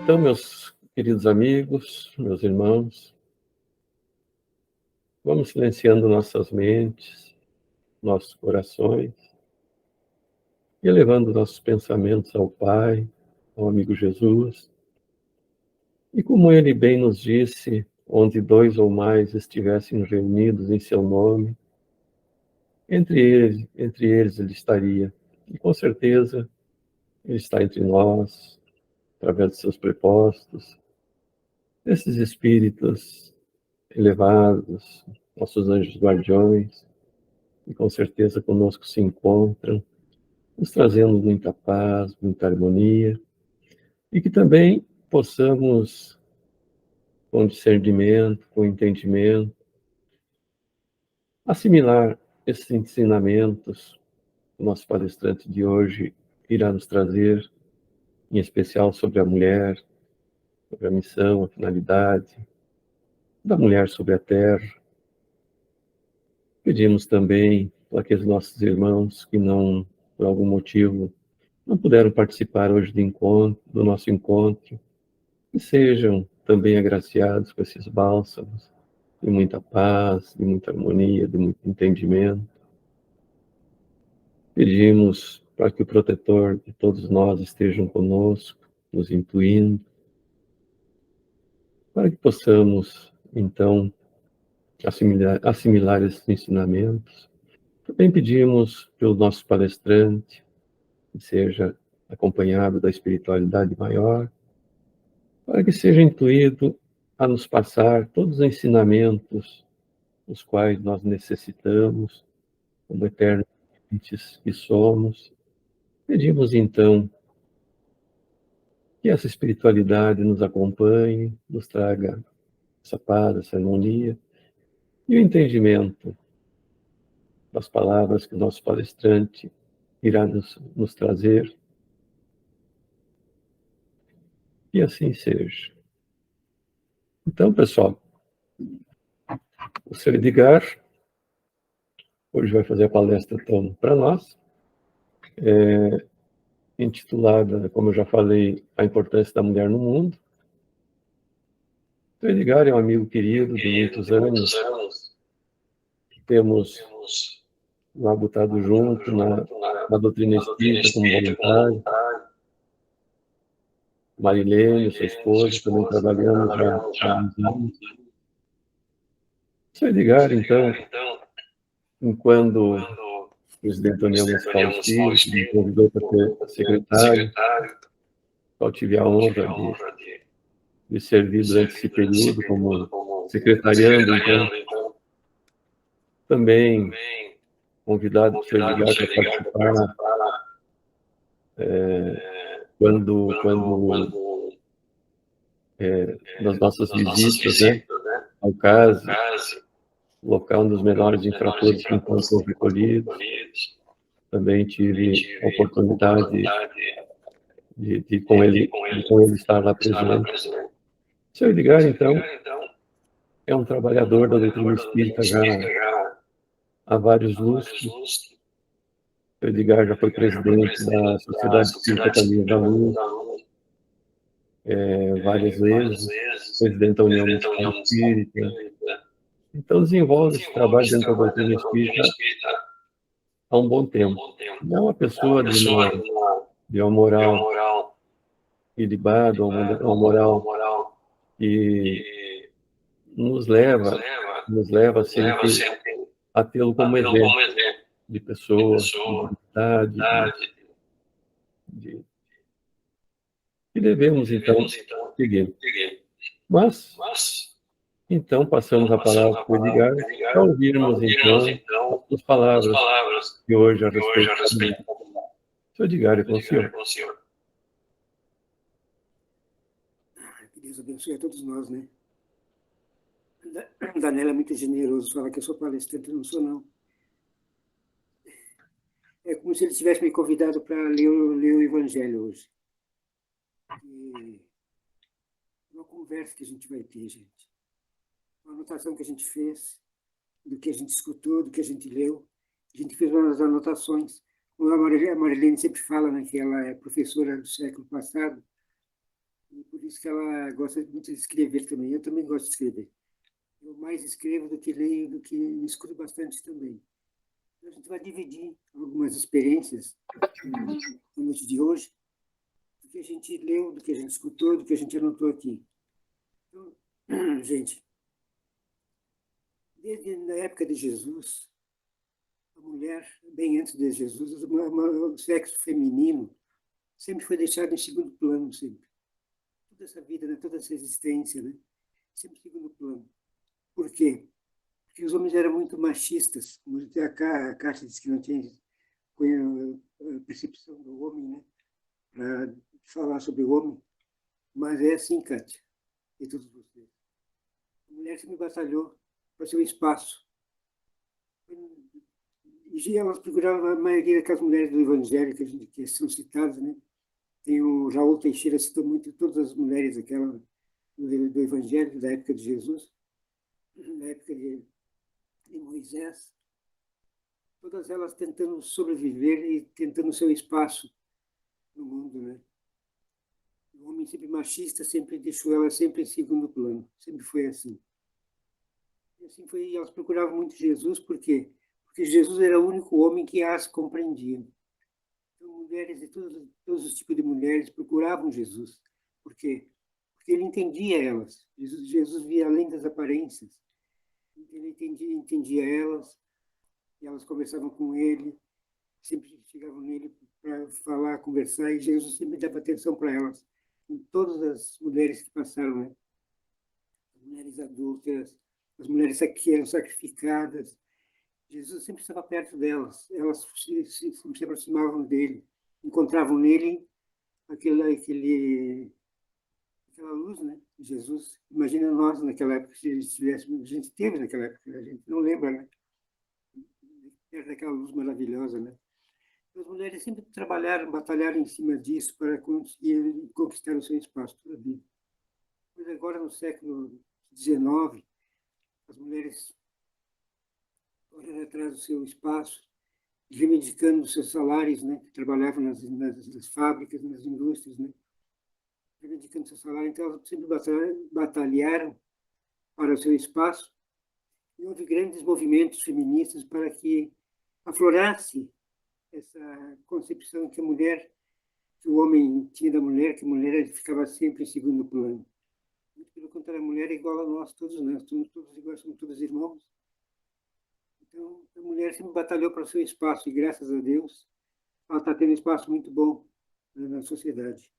Então, meus queridos amigos, meus irmãos, vamos silenciando nossas mentes, nossos corações, e elevando nossos pensamentos ao Pai, ao amigo Jesus. E como ele bem nos disse, onde dois ou mais estivessem reunidos em seu nome, entre eles ele estaria. E com certeza ele está entre nós, através de seus prepostos, esses espíritos elevados, nossos anjos guardiões, e com certeza conosco se encontram, nos trazendo muita paz, muita harmonia, e que também possamos, com discernimento, com entendimento, assimilar esses ensinamentos que o nosso palestrante de hoje irá nos trazer, em especial sobre a mulher, sobre a missão, a finalidade da mulher sobre a terra. Pedimos também para aqueles nossos irmãos que não, por algum motivo, não puderam participar hoje do nosso encontro, que sejam também agraciados com esses bálsamos de muita paz, de muita harmonia, de muito entendimento. Pedimos para que o protetor de todos nós esteja conosco, nos intuindo, para que possamos, então, assimilar esses ensinamentos. Também pedimos pelo nosso palestrante, que seja acompanhado da espiritualidade maior, para que seja intuído a nos passar todos os ensinamentos os quais nós necessitamos, como eternos entes que somos. Pedimos, então, que essa espiritualidade nos acompanhe, nos traga essa paz, essa harmonia e o entendimento das palavras que o nosso palestrante irá nos trazer. E assim seja. Então, pessoal, o seu Edgar hoje vai fazer a palestra então para nós, intitulada, como eu já falei, A Importância da Mulher no Mundo. O Edgar é um amigo querido de muitos anos. Temos labutado junto na doutrina espírita como voluntário. Marilene, sua esposa, também trabalhamos há alguns anos. O seu Edgar, então, enquanto presidente da União Municipal Espírita, me convidou para ser secretário, eu tive a honra de servir durante esse período como secretariando, então, também convidado por seu Edgar para participar das nossas visitas, né, ao CASE, local dos menores infratores que encontram recolhidos. Também tive a oportunidade de com ele estar lá presente. O seu Edgar, então, é um trabalhador da doutrina espírita já há vários lustros. O seu Edgar já foi presidente da Sociedade Espírita Caminho da Luz várias vezes, presidente da União Municipal Espírita. Então, desenvolve esse trabalho dentro da doutrina espírita há um bom tempo. Não é uma pessoa de uma moral ilibada, uma moral que nos leva sempre a tê-lo como exemplo de pessoa, de dignidade, que devemos, então, seguir. Mas, então, passamos a palavra para o Edgar, para ouvirmos, então, as suas palavras de hoje a respeito da mulher. Seu Edgar, é com o senhor. Que Deus abençoe a todos nós, né? Daniela é muito generoso, fala que eu sou palestrante, eu não sou, não. É como se ele tivesse me convidado para ler o Evangelho hoje. E uma conversa que a gente vai ter, gente. Uma anotação que a gente fez, do que a gente escutou, do que a gente leu. A gente fez umas anotações. Como a Marilene sempre fala, né, que ela é professora do século passado, E por isso que ela gosta muito de escrever também. Eu também gosto de escrever. Eu mais escrevo do que leio, do que escuto bastante também. Então, a gente vai dividir algumas experiências no noite de hoje, do que a gente leu, do que a gente escutou, do que a gente anotou aqui. Então, gente, desde a época de Jesus, a mulher, bem antes de Jesus, o sexo feminino sempre foi deixado em segundo plano, sempre. Toda essa vida, né? Toda essa existência, né? Sempre em segundo plano. Por quê? Porque os homens eram muito machistas. Como a Kátia disse que não tinha a percepção do homem, né? Para falar sobre o homem. Mas é assim, Kátia, e todos vocês. A mulher sempre batalhou para seu espaço. E elas procuravam, a maioria daquelas mulheres do Evangelho que são citadas, né? Tem o Raul Teixeira citou muito todas as mulheres do Evangelho da época de Jesus, da época de Moisés, todas elas tentando sobreviver e tentando seu espaço no mundo, né? O homem sempre machista sempre deixou ela sempre em segundo plano, sempre foi assim. E assim foi, elas procuravam muito Jesus, por quê? Porque Jesus era o único homem que as compreendia. Então, mulheres de todos os tipos de mulheres procuravam Jesus. Por quê? Porque ele entendia elas. Jesus via além das aparências. Ele entendia elas, e elas conversavam com ele, sempre chegavam nele para falar, conversar, e Jesus sempre dava atenção para elas. Em todas as mulheres que passaram, né? As mulheres adultas, as mulheres que eram sacrificadas, Jesus sempre estava perto delas. Elas se aproximavam dele, encontravam nele aquela luz, né? Jesus. Imagina nós naquela época, se estivéssemos, a gente teve naquela época, a gente não lembra, né? Perto daquela luz maravilhosa, né? As mulheres sempre trabalharam, batalharam em cima disso para conseguir conquistar o seu espaço toda a vida. Mas agora, no século XIX, as mulheres correndo atrás do seu espaço, reivindicando os seus salários, né? Que trabalhavam nas fábricas, nas indústrias, né? Reivindicando seu salário. Então, elas sempre batalharam para o seu espaço. E houve grandes movimentos feministas para que aflorasse essa concepção que a mulher, que o homem tinha da mulher, que a mulher ficava sempre em segundo plano. Muito pelo contrário, a mulher é igual a nós, todos nós, somos todos iguais, somos todos irmãos. Então, a mulher sempre batalhou para o seu espaço, e graças a Deus, ela está tendo um espaço muito bom, né, na sociedade.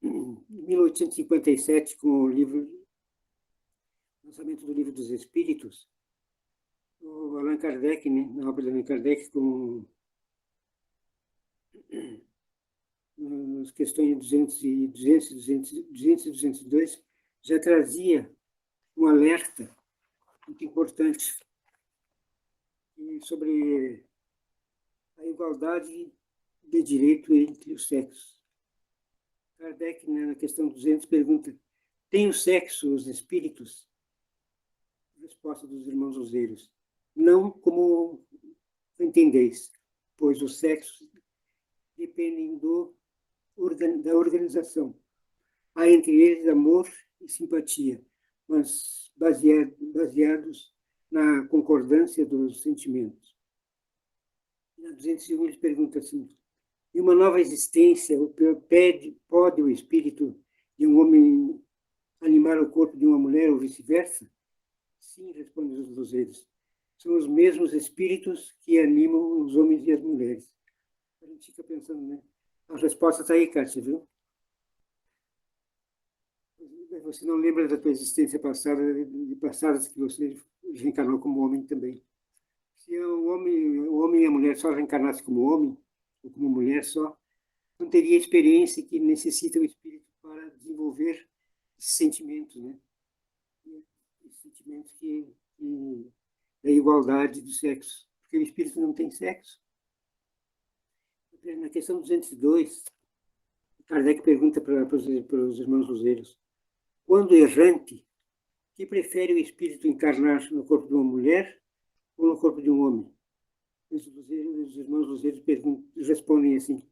Em 1857, com o lançamento do Livro dos Espíritos, o Allan Kardec, né, na obra de Allan Kardec, nas questões 200 e 202, já trazia um alerta muito importante sobre a igualdade de direito entre os sexos. Kardec, né, na questão 200, pergunta: tem o sexo os espíritos? Resposta dos irmãos Oseiros: não como entendeis, pois os sexos dependem da organização. Há entre eles amor e simpatia, mas baseados na concordância dos sentimentos. Na 201 ele pergunta assim: em uma nova existência, pode o espírito de um homem animar o corpo de uma mulher ou vice-versa? Sim, respondem os luzeiros. São os mesmos espíritos que animam os homens e as mulheres. A gente fica pensando, né? A resposta está aí, Kátia, viu? Você não lembra da tua existência passada, de passadas que você reencarnou como homem também. Se o homem e a mulher só reencarnassem como homem, ou como mulher só, não teria a experiência que necessita o espírito para desenvolver esses sentimentos, né? Esses sentimentos da igualdade do sexo. Porque o espírito não tem sexo. Na questão 202, Kardec pergunta para os irmãos luzeiros: quando errante, que prefere o espírito encarnar no corpo de uma mulher ou no corpo de um homem? Os irmãos luzeiros respondem assim: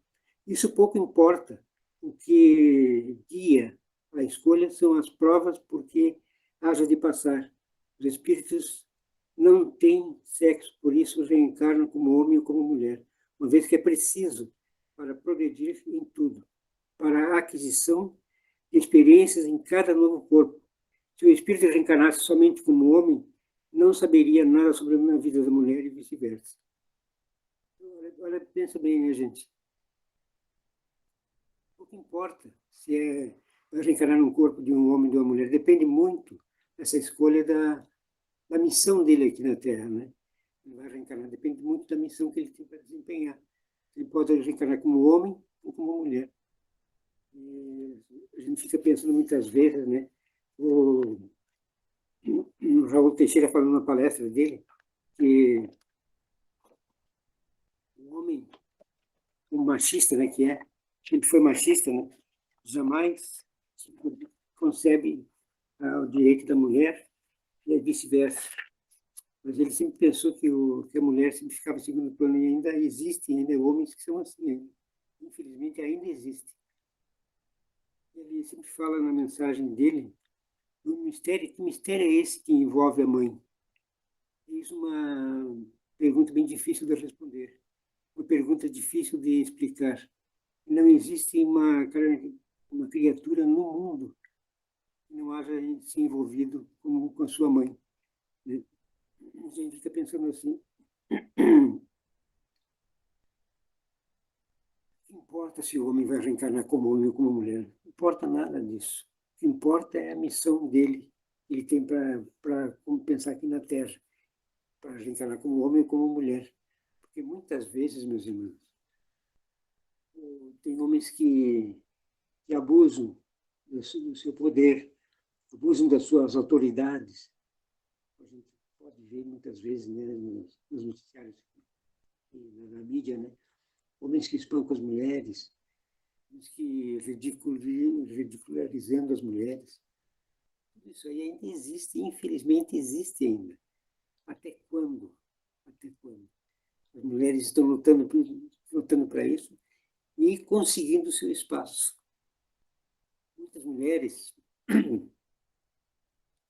isso pouco importa. o que guia a escolha são as provas porque haja de passar. Os espíritos não têm sexo, por isso reencarnam como homem ou como mulher, uma vez que é preciso para progredir em tudo, para a aquisição de experiências em cada novo corpo. Se o espírito reencarnasse somente como homem, não saberia nada sobre a vida da mulher e vice-versa. Olha, pensa bem, né, gente? O que importa se vai reencarnar num corpo de um homem ou de uma mulher, depende muito dessa escolha da missão dele aqui na Terra, né? Ele vai reencarnar, depende muito da missão que ele tem para desempenhar. Ele pode reencarnar como homem ou como mulher. E a gente fica pensando muitas vezes, né? O Raul Teixeira falou na palestra dele que o homem, o machista, né, que sempre foi machista, né, jamais concebe o direito da mulher e vice-versa. Mas ele sempre pensou que a mulher sempre ficava em segundo plano e ainda existem ainda homens que são assim ainda. Infelizmente ainda existe. Ele sempre fala na mensagem dele do mistério. Que mistério é esse que envolve a mãe? Isso é uma pergunta bem difícil de responder, uma pergunta difícil de explicar. Não existe uma criatura no mundo que não haja se envolvido com a sua mãe, né? A gente fica pensando assim, não importa se o homem vai reencarnar como homem ou como mulher, não importa nada disso. O que importa é a missão dele, que ele tem para pensar aqui na Terra, para reencarnar como homem ou como mulher. Porque muitas vezes, meus irmãos, tem homens que abusam do seu poder, abusam das suas autoridades. A gente pode ver muitas vezes, né, nos noticiários, na mídia, né, homens que espancam as mulheres, homens que ridicularizando as mulheres. Tudo isso aí ainda existe, infelizmente existe ainda. Até quando? Até quando? As mulheres estão lutando para isso e conseguindo o seu espaço. Muitas mulheres,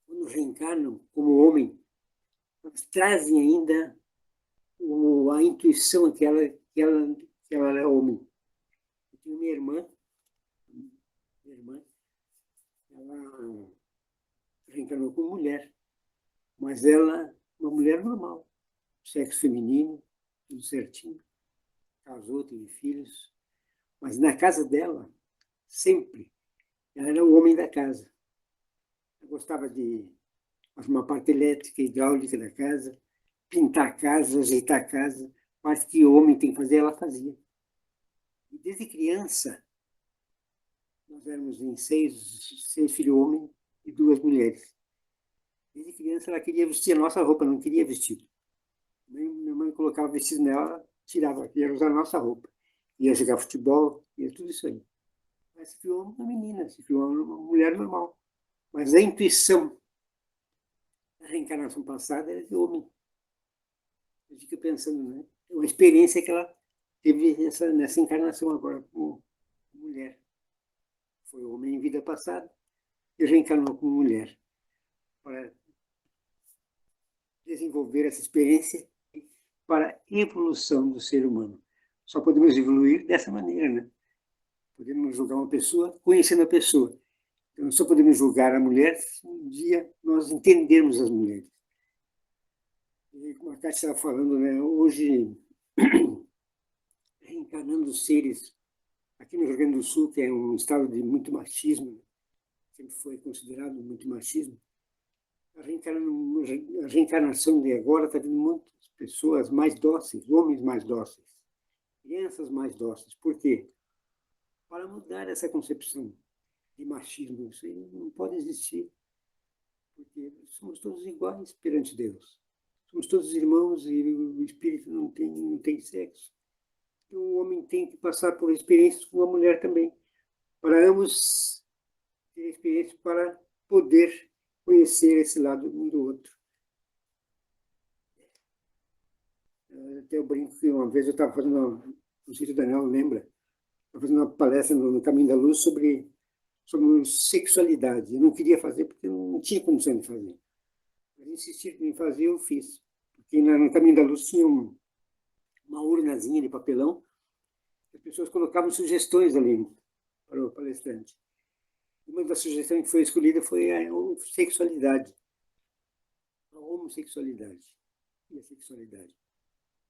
quando reencarnam como homem, elas trazem ainda a intuição que ela é homem. Eu tenho minha irmã, ela reencarnou como mulher, mas ela é uma mulher normal, sexo feminino, tudo certinho, casou, teve filhos, mas na casa dela, sempre, ela era o homem da casa. Ela gostava de arrumar a parte elétrica, hidráulica da casa, pintar a casa, ajeitar a casa, parte que o homem tem que fazer, ela fazia. E desde criança, nós éramos em seis filhos homens e 2 mulheres. Desde criança, ela queria vestir a nossa roupa, não queria vestido. Minha mãe colocava vestido nela, tirava, queria usar a nossa roupa. Ia jogar futebol, ia tudo isso aí. Mas se criou uma menina, se criou uma mulher normal. Mas a intuição da reencarnação passada era de homem. Eu fico pensando, né? É uma experiência que ela teve nessa encarnação agora como mulher. Foi homem em vida passada e reencarnou como mulher para desenvolver essa experiência para a evolução do ser humano. Só podemos evoluir dessa maneira, né? Podemos julgar uma pessoa conhecendo a pessoa. Então, só podemos julgar a mulher se um dia nós entendermos as mulheres. E como a Cátia estava falando, né? Hoje, reencarnando seres aqui no Rio Grande do Sul, que é um estado de muito machismo, sempre foi considerado muito machismo, a reencarnação de agora está vindo muitas pessoas mais dóceis, homens mais dóceis, crianças mais dóceis. Por quê? Para mudar essa concepção de machismo. Isso aí não pode existir, porque somos todos iguais perante Deus. Somos todos irmãos e o espírito não tem sexo. Então, o homem tem que passar por experiências com a mulher também, para ambos ter experiência para poder conhecer esse lado um do outro. Até eu brinco que uma vez eu estava fazendo, não sei se o Daniel lembra, fazendo uma palestra no Caminho da Luz sobre sexualidade. Eu não queria fazer porque eu não tinha condição de fazer. Mas insistiram em fazer, eu fiz. Porque no Caminho da Luz tinha uma urnazinha de papelão, as pessoas colocavam sugestões ali para o palestrante. Uma das sugestões que foi escolhida foi a sexualidade, a homossexualidade e a sexualidade.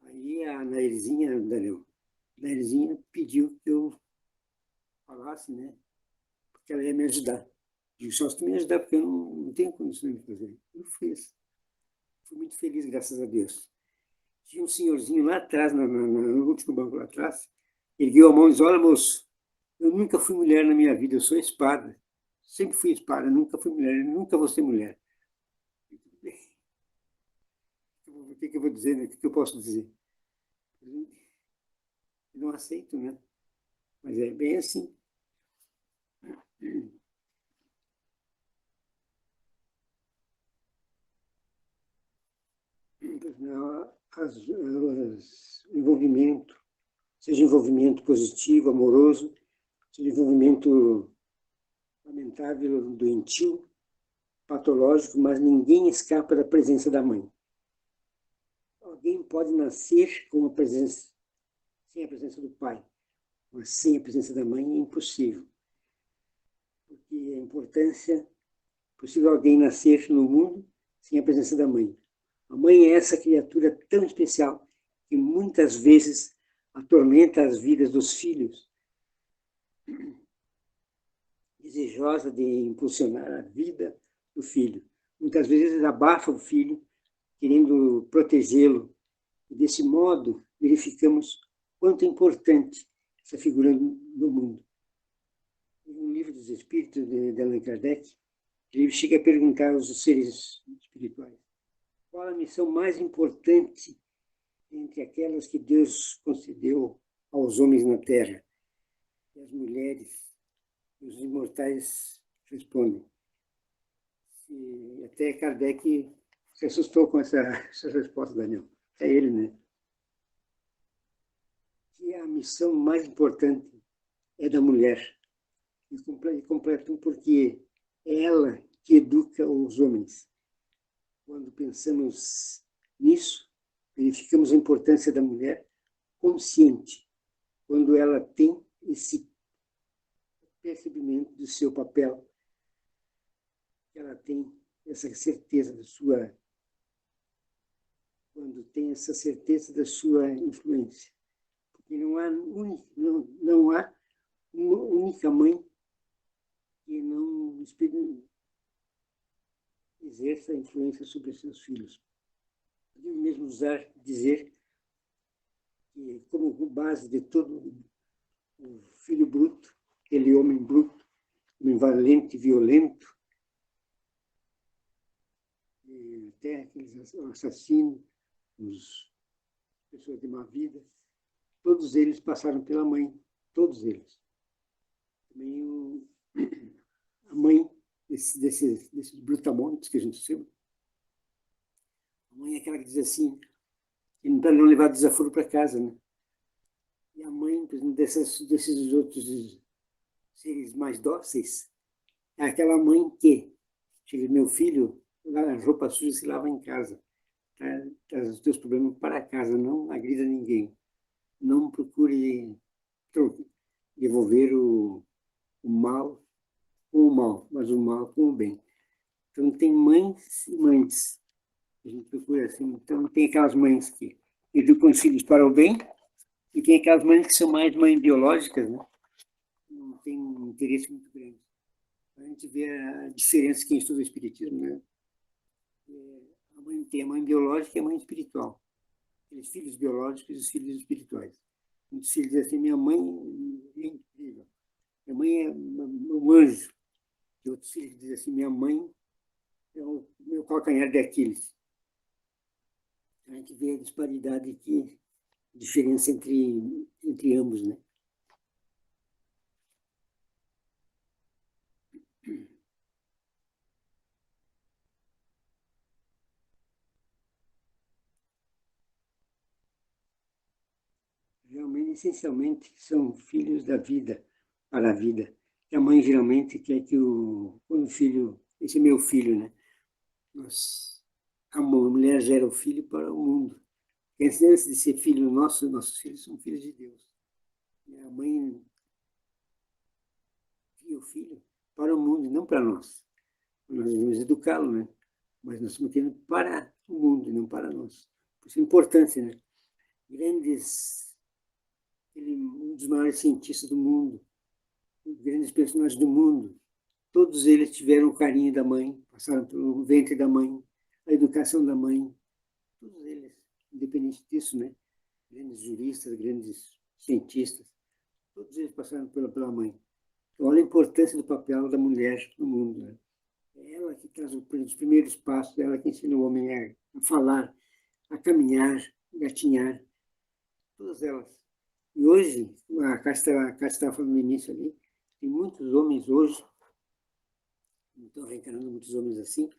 Aí a Nairzinha, Daniel, pediu que eu falasse, né? Porque ela ia me ajudar. Digo, só se tu me ajudar, porque eu não tenho condições de fazer. Eu fiz. Fui muito feliz, graças a Deus. Tinha um senhorzinho lá atrás, no último banco lá atrás, ele ergueu a mão e disse, olha, moço, eu nunca fui mulher na minha vida, eu sou espada. Sempre fui espada, nunca fui mulher, nunca vou ser mulher. O que eu vou dizer, né? O que eu posso dizer? Eu não aceito, né? Mas é bem assim. Envolvimento, seja envolvimento positivo, amoroso, seja envolvimento lamentável, doentio, patológico, mas ninguém escapa da presença da mãe. Alguém pode nascer com a presença, sem a presença do pai, mas sem a presença da mãe é impossível. Porque a importância, é possível alguém nascer no mundo sem a presença da mãe. A mãe é essa criatura tão especial que muitas vezes atormenta as vidas dos filhos, desejosa de impulsionar a vida do filho. Muitas vezes abafa o filho, querendo protegê-lo. E desse modo, verificamos quanto é importante essa figura no mundo. No livro dos Espíritos, de Allan Kardec, ele chega a perguntar aos seres espirituais qual a missão mais importante entre aquelas que Deus concedeu aos homens na Terra. E as mulheres, os imortais respondem. E até Kardec se assustou com essa resposta, Daniel. É ele, né? Que a missão mais importante é da mulher. E completam porque é ela que educa os homens. Quando pensamos nisso, verificamos a importância da mulher consciente, quando ela tem esse percebimento do seu papel, ela tem essa certeza da sua, quando tem essa certeza da sua influência. Porque não há uma única mãe que não exerça influência sobre os seus filhos. Podemos mesmo dizer que, como base de todo o filho bruto, aquele homem bruto, homem valente, violento, e até aqueles assassinos, as pessoas de má vida, todos eles passaram pela mãe, todos eles. Também a mãe desses brutamontes que a gente chama, a mãe é aquela que diz assim, para não levar desaforo para casa, né? E a mãe, por exemplo, desses outros seres mais dóceis, é aquela mãe que chega, meu filho, a roupa suja se lava em casa, traz os teus problemas para casa, não agrida ninguém, não procure devolver o mal com o mal, mas o mal com o bem. Então tem mães e mães, a gente procura assim, então tem aquelas mães que educam os filhos para o bem, e tem aquelas mães que são mais mães biológicas, né? Não tem um interesse muito grande. A gente vê a diferença que estuda o espiritismo, né? A mãe tem a mãe biológica e a mãe espiritual. Os filhos biológicos e os filhos espirituais. Muitos filhos dizem assim, minha mãe é incrível, minha mãe é um anjo. E outros filhos dizem assim, minha mãe é o meu calcanhar de Aquiles. A gente vê a disparidade aqui, a diferença entre ambos, né? geralmente, essencialmente, são filhos da vida, para a vida. E a mãe geralmente quer que quando o filho, esse é meu filho, né? A mulher gera o filho para o mundo. Antes de ser filho nosso, nossos filhos são filhos de Deus. E a mãe cria o filho para o mundo, não para nós. Nós devemos educá-lo, né? Mas nós estamos querendo para o mundo, não para nós. Por isso é importante, né? Um dos maiores cientistas do mundo, grandes personagens do mundo, todos eles tiveram o carinho da mãe, passaram pelo ventre da mãe, a educação da mãe, todos eles, independente disso, né? Grandes juristas, grandes cientistas, todos eles passaram pela mãe. Então, olha a importância do papel da mulher no mundo, né? É ela que traz os primeiros passos, ela que ensina o homem a falar, a caminhar, a gatinhar, todas elas. E hoje, a Cátia estava falando no início ali, tem muitos homens hoje, não estão reencarnando muitos homens assim,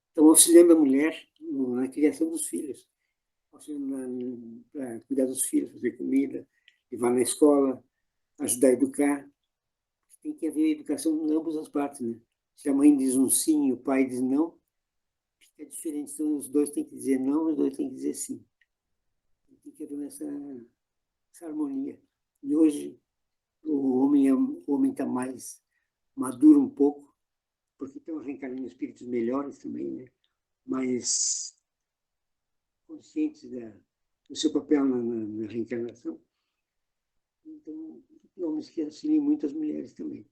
estão auxiliando a mulher na criação dos filhos, auxiliando para cuidar dos filhos, fazer comida, levar na escola, ajudar a educar. Tem que haver educação em ambas as partes, né? Se a mãe diz um sim e o pai diz não, fica diferente. Então, os dois têm que dizer não, os dois têm que dizer sim. Tem que haver essa harmonia. E hoje, o homem está mais maduro um pouco, porque estão reencarnando espíritos melhores também, né? Mais conscientes do seu papel na reencarnação. Então, homens que auxiliam muito as mulheres também.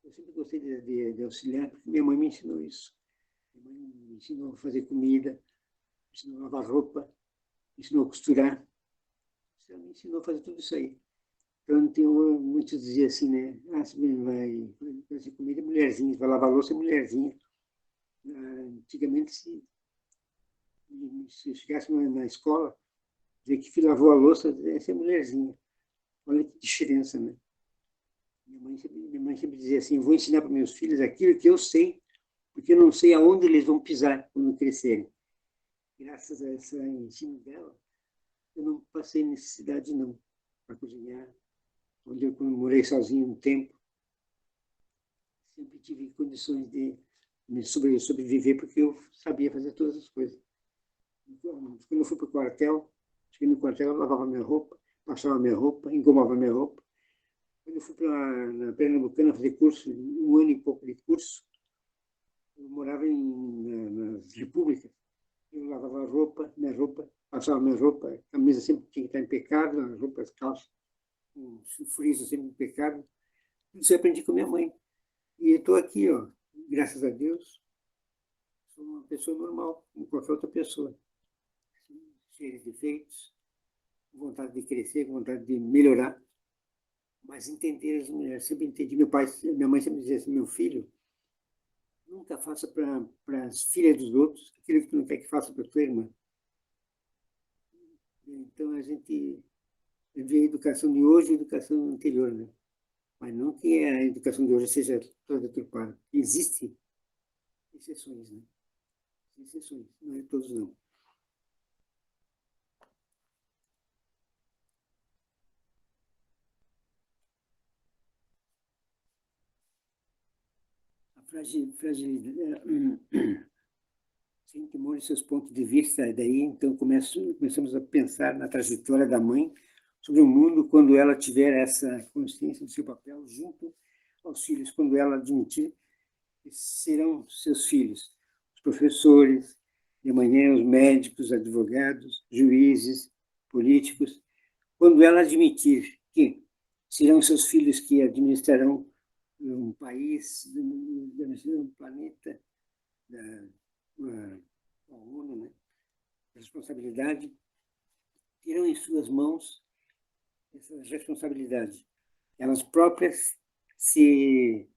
Eu sempre gostei de auxiliar, porque minha mãe me ensinou isso. Minha mãe me ensinou a fazer comida, me ensinou a lavar roupa, me ensinou a costurar. Ela me ensinou a fazer tudo isso aí. Então, muitos diziam assim, né? Ah, se vai fazer comida, mulherzinha. Vai lavar louça, mulherzinha. Antigamente, se chegasse na escola, dizer que filho lavou a louça, essa é mulherzinha. Olha que diferença, né? Minha mãe sempre dizia assim, vou ensinar para meus filhos aquilo que eu sei, porque eu não sei aonde eles vão pisar quando crescerem. Graças a esse ensino dela, eu não passei necessidade, não, para cozinhar. Onde eu morei sozinho um tempo, sempre tive condições de sobreviver, porque eu sabia fazer todas as coisas. Então, quando eu fui para o quartel, cheguei no quartel, eu lavava minha roupa, passava minha roupa, engomava minha roupa. Quando eu fui na Pernambucana fazer curso, um ano e pouco de curso, eu morava nas repúblicas. Eu lavava minha roupa, passava minha roupa, a camisa sempre tinha que estar impecável, as roupas, as calças, o friso sempre impecável. Isso eu aprendi com minha mãe. E eu estou aqui, ó, graças a Deus, sou uma pessoa normal, como qualquer outra pessoa. Cheia de defeitos, com vontade de crescer, com vontade de melhorar, mas entender as mulheres. Sempre entendi. Minha mãe sempre dizia assim, meu filho, nunca faça para as filhas dos outros aquilo que tu não quer que faça para a tua irmã. Então, a gente vê a educação de hoje e a educação anterior, né? Mas não que a educação de hoje seja toda deturpada. Existem exceções, né? Exceções, não é todos não. A fragilidade, sem temor em seus pontos de vista, daí então começamos a pensar na trajetória da mãe sobre o mundo quando ela tiver essa consciência do seu papel junto aos filhos, quando ela admitir que serão seus filhos, os professores, de amanhã os médicos, advogados, juízes, políticos, quando ela admitir que serão seus filhos que administrarão um país, um planeta, a ONU, né? A responsabilidade, terão em suas mãos essa responsabilidade. Elas próprias se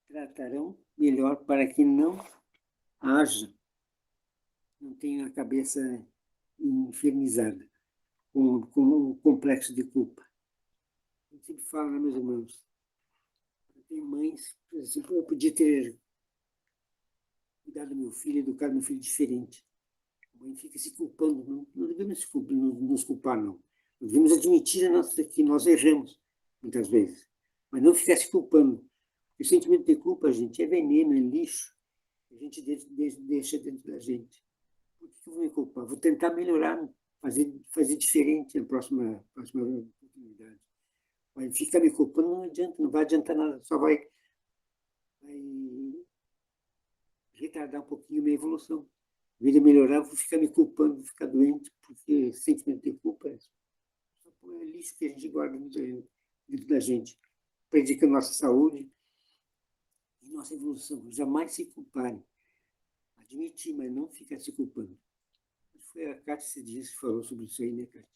tratarão melhor para que não haja, não tenha a cabeça infernizada com um complexo de culpa. Eu sempre falo, né, meus irmãos? Tem mães, por exemplo, eu podia ter cuidado do meu filho, educado meu filho diferente. A mãe fica se culpando. Não devemos nos culpar, não. Devemos admitir que nós erramos, muitas vezes, mas não ficar se culpando. O sentimento de culpa, gente, é veneno, é lixo, a gente deixa dentro da gente. Por que eu vou me culpar? Vou tentar melhorar, fazer diferente na próxima oportunidade. Mas ficar me culpando não adianta, não vai adiantar nada, só vai retardar um pouquinho a minha evolução. Em vez de melhorar, eu vou ficar me culpando, vou ficar doente, porque sentimento de culpa é lixo que a gente guarda dentro da gente. Prejudica a nossa saúde e nossa evolução. Jamais se culparem. Admitir, mas não ficar se culpando. Foi a Cátia esse dia que falou sobre isso aí, né, Cátia?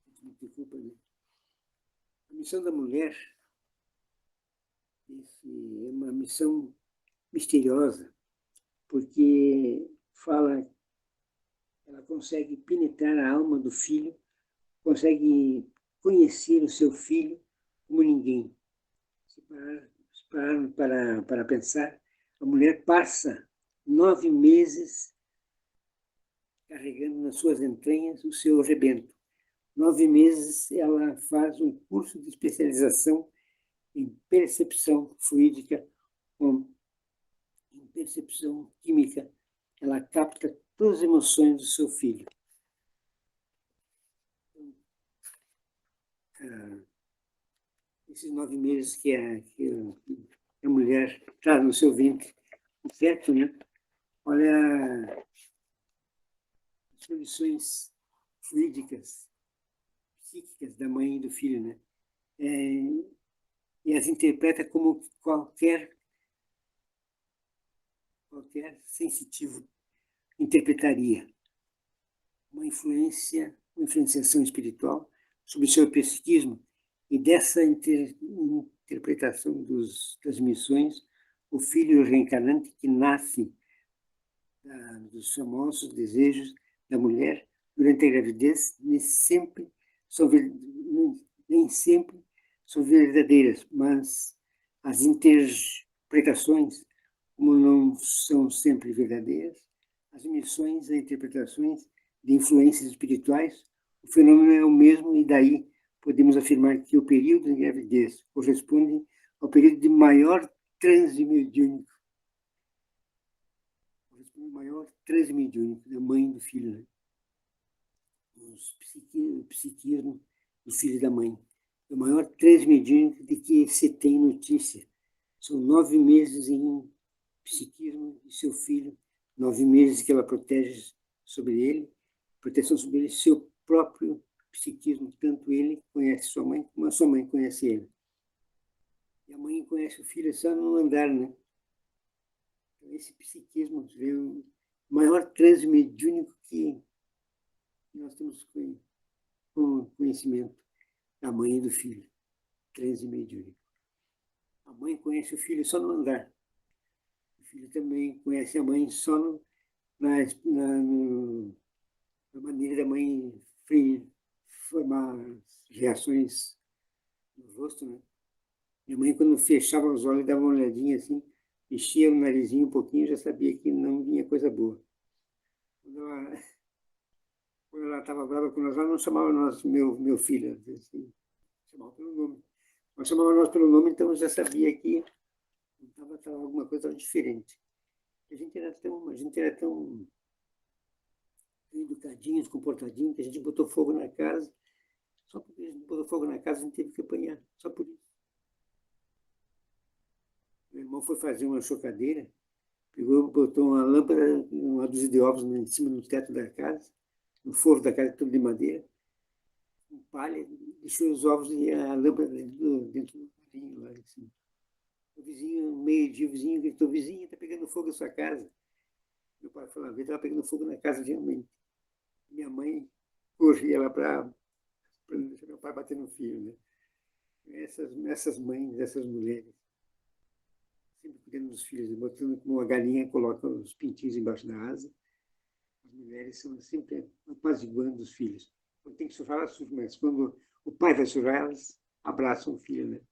Sentimento de culpa, né? A missão da mulher é uma missão misteriosa, porque ela consegue penetrar a alma do filho, consegue conhecer o seu filho como ninguém. Se parar para pensar, a mulher passa 9 meses carregando nas suas entranhas o seu rebento. 9 meses ela faz um curso de especialização em percepção fluídica, em percepção química. Ela capta todas as emoções do seu filho. Esses 9 meses que a mulher traz no seu ventre, certo, né? Olha as condições fluídicas, psíquicas da mãe e do filho, né? E as interpreta como qualquer sensitivo interpretaria. Uma influenciação espiritual sobre o seu psiquismo, e dessa interpretação das missões, o filho reencarnante que nasce dos famosos desejos da mulher durante a gravidez, nem sempre são verdadeiras, mas as interpretações, como não são sempre verdadeiras, as missões e interpretações de influências espirituais, o fenômeno é o mesmo, e daí podemos afirmar que o período de gravidez corresponde ao período de maior transe mediúnico. Corresponde ao maior transe mediúnico da mãe e do filho, né? O psiquismo do filho e da mãe. O maior transe mediúnico de que se tem notícia. São 9 meses em psiquismo de seu filho, 9 meses que ela protege sobre ele, proteção sobre ele, seu próprio psiquismo. Tanto ele conhece sua mãe, como a sua mãe conhece ele. E a mãe conhece o filho só no andar, né? Então, esse psiquismo é o maior transe mediúnico que nós temos com conhecimento da mãe e do filho. Transe mediúnico. A mãe conhece o filho só no andar. O filho também conhece a mãe só na maneira da mãe formar reações no rosto, né? Minha mãe, quando fechava os olhos, dava uma olhadinha assim, mexia o narizinho um pouquinho, já sabia que não vinha coisa boa. Quando ela estava brava com nós, ela não chamava nós, meu filho, assim, chamava pelo nome. Ela chamava nós pelo nome, então eu já sabia que estava alguma coisa diferente. A gente era tão educadinhos, comportadinhos, que a gente botou fogo na casa. Só porque a gente botou fogo na casa, a gente teve que apanhar. Só por isso. Meu irmão foi fazer uma chocadeira, pegou, botou uma lâmpada, uma dúzia de ovos em cima do teto da casa, no forro da casa, tudo de madeira, com palha, deixou os ovos e a lâmpada dentro do carrinho lá em cima. O vizinho, meio-dia, o vizinho gritou: vizinho, está pegando fogo na sua casa. Meu pai falou: estava pegando fogo na casa realmente. Minha mãe corria lá para não deixar meu pai bater no filho, né? Essas mães, essas mulheres, sempre cuidando dos filhos, botando como uma galinha, coloca os pintinhos embaixo da asa. As mulheres são sempre apaziguando os filhos. Quando tem que surrar, elas surram, mas quando o pai vai surrar, elas abraçam o filho, né?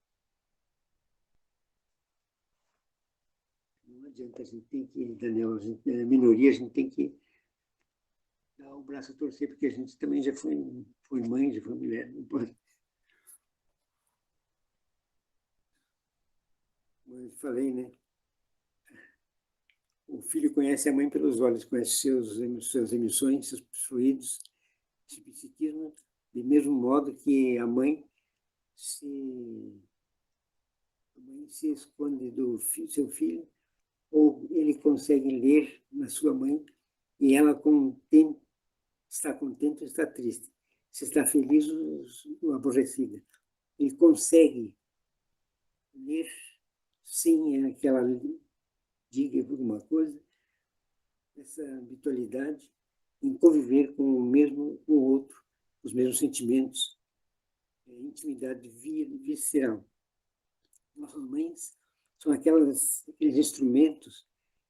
Não adianta, a gente tem que, Daniel, minoria, a gente tem que dar o braço a torcer, porque a gente também já foi mãe, já foi mulher, não pode. Mas falei, né? O filho conhece a mãe pelos olhos, conhece suas emissões, seus fluidos, esse psiquismo, do mesmo modo que a mãe se esconde do seu filho, ou ele consegue ler na sua mãe, e ela está contente ou está triste, se está feliz ou aborrecida. Ele consegue ler sem aquela diga alguma coisa, essa habitualidade em conviver com o mesmo, com o outro, os mesmos sentimentos, intimidade visceral. Nossas mães são aqueles instrumentos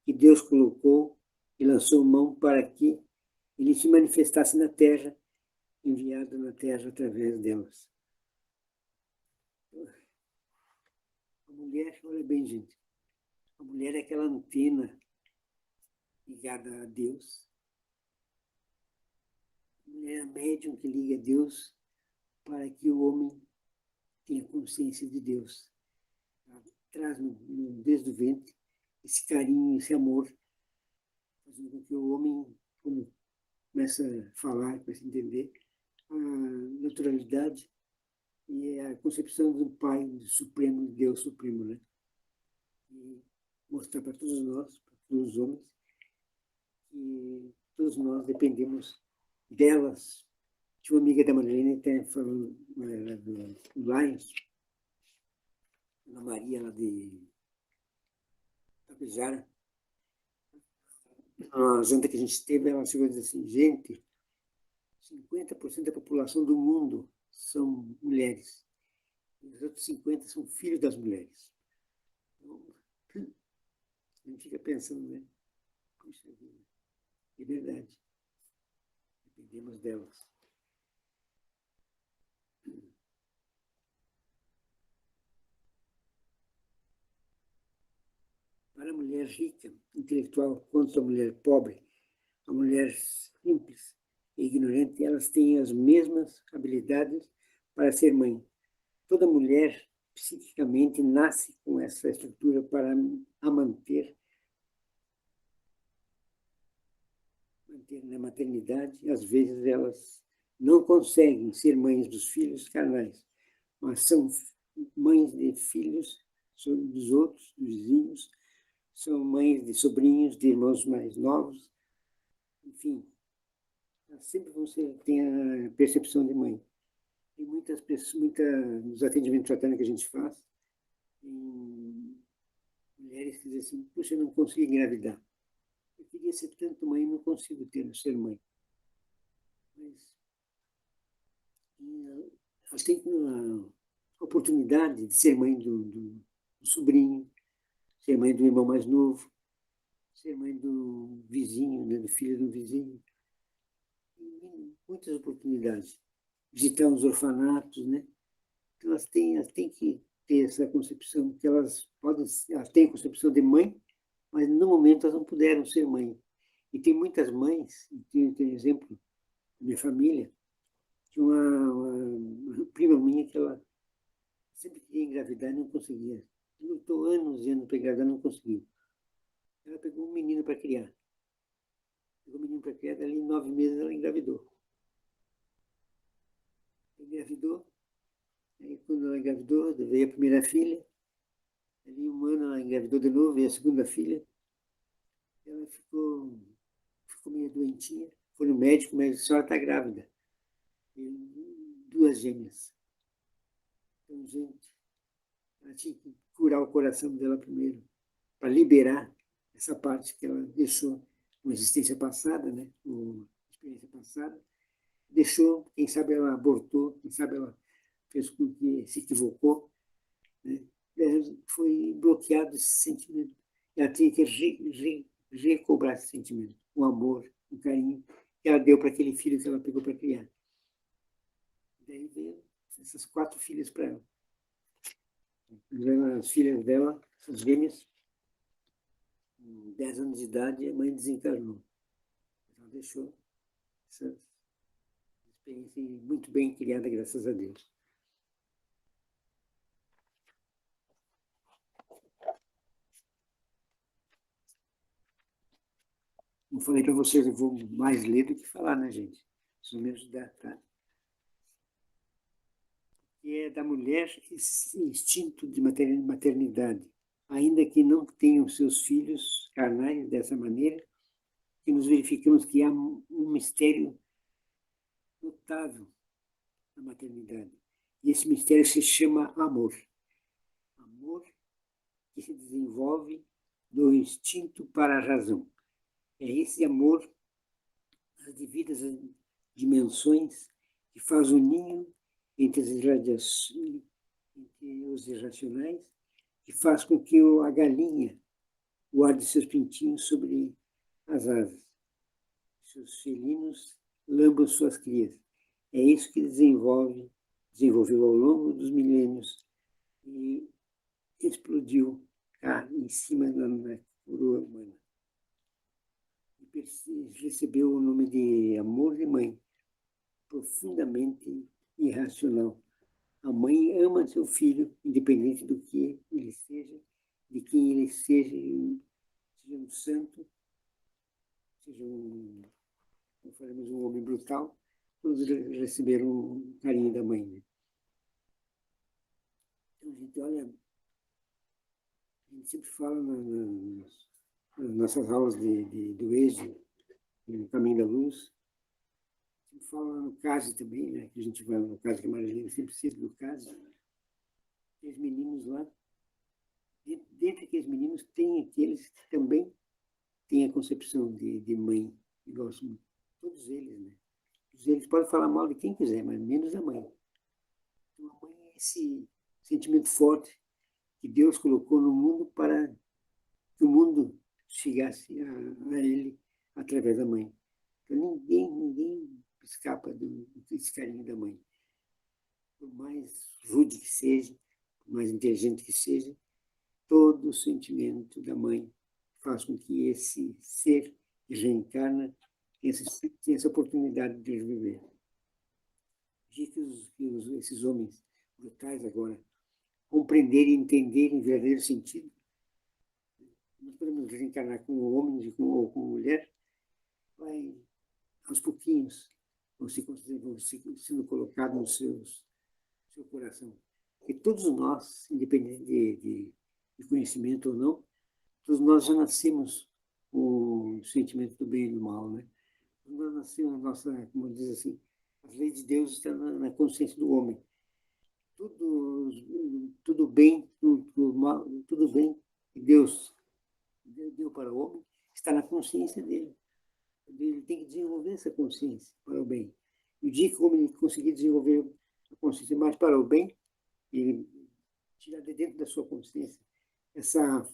que Deus colocou e lançou mão para que ele se manifestasse na Terra, enviado na Terra através delas. A mulher, olha bem, gente, a mulher é aquela antena ligada a Deus. A mulher é a médium que liga a Deus para que o homem tenha consciência de Deus. Ela traz desde o ventre esse carinho, esse amor, fazendo com que o homem, como começa a falar, começa a entender, a naturalidade e a concepção do Pai, do Supremo, de Deus Supremo, né? E mostrar para todos nós, para todos os homens, que todos nós dependemos delas. Tinha uma amiga da Marlene, até falando do Lions, Ana Maria, lá de Tapejara. Na janta que a gente teve, ela chegou a dizer assim, gente, 50% da população do mundo são mulheres. Os outros 50% são filhos das mulheres. Então, a gente fica pensando, né? Puxa vida, é verdade. Dependemos delas. Para a mulher rica, intelectual, quanto a mulher pobre, a mulher simples e ignorante, elas têm as mesmas habilidades para ser mãe. Toda mulher, psiquicamente, nasce com essa estrutura para a manter na maternidade. Às vezes elas não conseguem ser mães dos filhos carnais, mas são mães de filhos dos outros, dos vizinhos, são mães de sobrinhos, de irmãos mais novos, enfim, elas sempre vão ter a percepção de mãe. Tem muitas pessoas, nos atendimentos fraternos que a gente faz, tem mulheres que dizem assim, puxa, eu não consigo engravidar. Eu queria ser tanto mãe, não consigo ser mãe. Mas elas têm a oportunidade de ser mãe do sobrinho, ser mãe do irmão mais novo, ser mãe do vizinho, né, do filho do vizinho. Muitas oportunidades. Visitar os orfanatos, né? Então, elas têm que ter essa concepção, que elas têm a concepção de mãe, mas no momento elas não puderam ser mãe. E tem muitas mães, tem exemplo da minha família, tinha uma prima minha que ela sempre queria engravidar e não conseguia. Lutou anos e anos para engravidar, não conseguiu. Ela pegou um menino para criar. Pegou um menino para criar, dali em 9 meses ela engravidou. Engravidou, aí quando ela engravidou, veio a primeira filha, ali 1 ano ela engravidou de novo, veio a segunda filha, ela ficou meio doentinha, foi no médico, mas a senhora está grávida. E 2 gêmeas. Então, gente, ela tinha que curar o coração dela primeiro, para liberar essa parte que ela deixou uma existência passada, né? Uma experiência passada. Deixou, quem sabe ela abortou, quem sabe ela fez com que se equivocou, né? Foi bloqueado esse sentimento. Ela tinha que recobrar esse sentimento, o amor, o carinho que ela deu para aquele filho que ela pegou para criar. Daí veio essas 4 filhas para ela. As filhas dela, essas gêmeas, com 10 anos de idade, a mãe desencarnou. Ela deixou essa experiência muito bem criada, graças a Deus. Como falei para vocês, eu vou mais ler do que falar, né, gente? Pelo menos dá, tá? E é da mulher esse instinto de maternidade, ainda que não tenham seus filhos carnais dessa maneira, que nos verificamos que há um mistério notável na maternidade. E esse mistério se chama amor. Amor que se desenvolve do instinto para a razão. É esse amor, as devidas dimensões, que faz o ninho entre os irracionais, que faz com que a galinha guarde seus pintinhos sobre as asas, seus felinos lambam suas crias. É isso que desenvolveu ao longo dos milênios e explodiu cá em cima da coroa humana. E recebeu o nome de amor de mãe, profundamente irracional. A mãe ama seu filho, independente do que ele seja, de quem ele seja um santo, seja um homem brutal, todos receberam o carinho da mãe. Né? Então, gente, olha, a gente sempre fala nas nossas aulas do êxodo, no Caminho da Luz, sempre fala no CASE também, né? Que a gente vai no CASE, que a Marilene sempre cita do CASE. Aqueles meninos lá, dentre aqueles meninos, tem aqueles que também têm a concepção de mãe, igual todos eles, né? Eles podem falar mal de quem quiser, mas menos da mãe. Então, a mãe é esse sentimento forte que Deus colocou no mundo para que o mundo chegasse a ele através da mãe. Então, ninguém escapa desse carinho da mãe. Por mais rude que seja, por mais inteligente que seja, todo o sentimento da mãe faz com que esse ser que reencarna tenha essa oportunidade de viver. Esses homens brutais agora compreenderem e entenderem o verdadeiro sentido, nós podemos reencarnar como homem ou como mulher, vai aos pouquinhos vão sendo colocados no seu coração. Porque todos nós, independente de conhecimento ou não, todos nós já nascemos com o sentimento do bem e do mal, né? Nós nascemos, como diz assim, as leis de Deus estão na consciência do homem. Tudo bem, tudo bem que Deus deu para o homem está na consciência dele. Ele tem que desenvolver essa consciência para o bem. E o dia que o homem conseguir desenvolver a consciência mais para o bem, ele tirar de dentro da sua consciência essa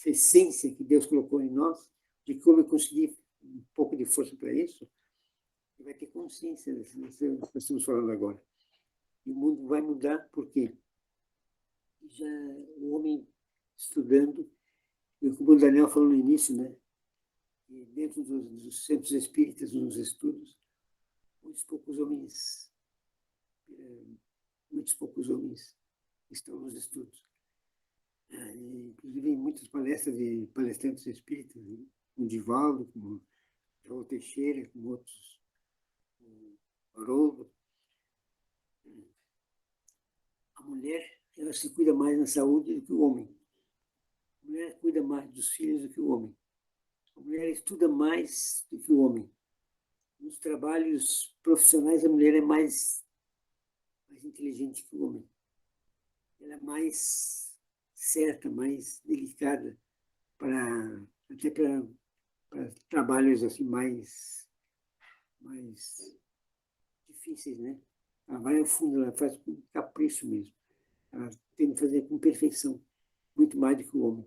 essência que Deus colocou em nós, de como conseguir um pouco de força para isso, ele vai ter consciência disso que nós estamos falando agora. E o mundo vai mudar porque já o homem estudando, e como o Daniel falou no início, né? E dentro dos centros espíritas, nos estudos, muitos poucos homens estão nos estudos. Inclusive, em muitas palestras de palestrantes espíritas, né? Com Divaldo, como João Teixeira, com outros, com Haroldo. A mulher, ela se cuida mais na saúde do que o homem. A mulher cuida mais dos filhos do que o homem. A mulher estuda mais do que o homem. Nos trabalhos profissionais, a mulher é mais inteligente que o homem. Ela é mais certa, mais delicada, até para trabalhos assim mais difíceis, né? Ela vai ao fundo, ela faz com capricho mesmo. Ela tem que fazer com perfeição, muito mais do que o homem.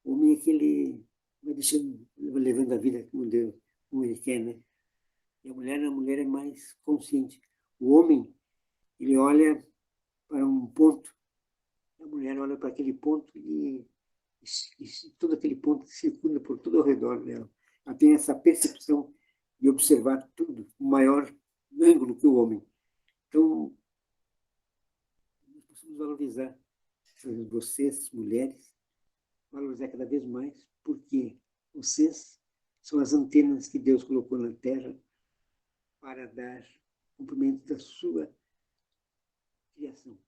O homem é que ele vai levando a vida como ele quer, né? E a mulher é mais consciente. O homem, ele olha para um ponto, a mulher olha para aquele ponto e todo aquele ponto circula por todo ao redor dela. ela tem essa percepção de observar tudo, o maior ângulo que o homem. Então, nós precisamos valorizar vocês, mulheres, valorizar cada vez mais, porque vocês são as antenas que Deus colocou na Terra para dar cumprimento da sua criação.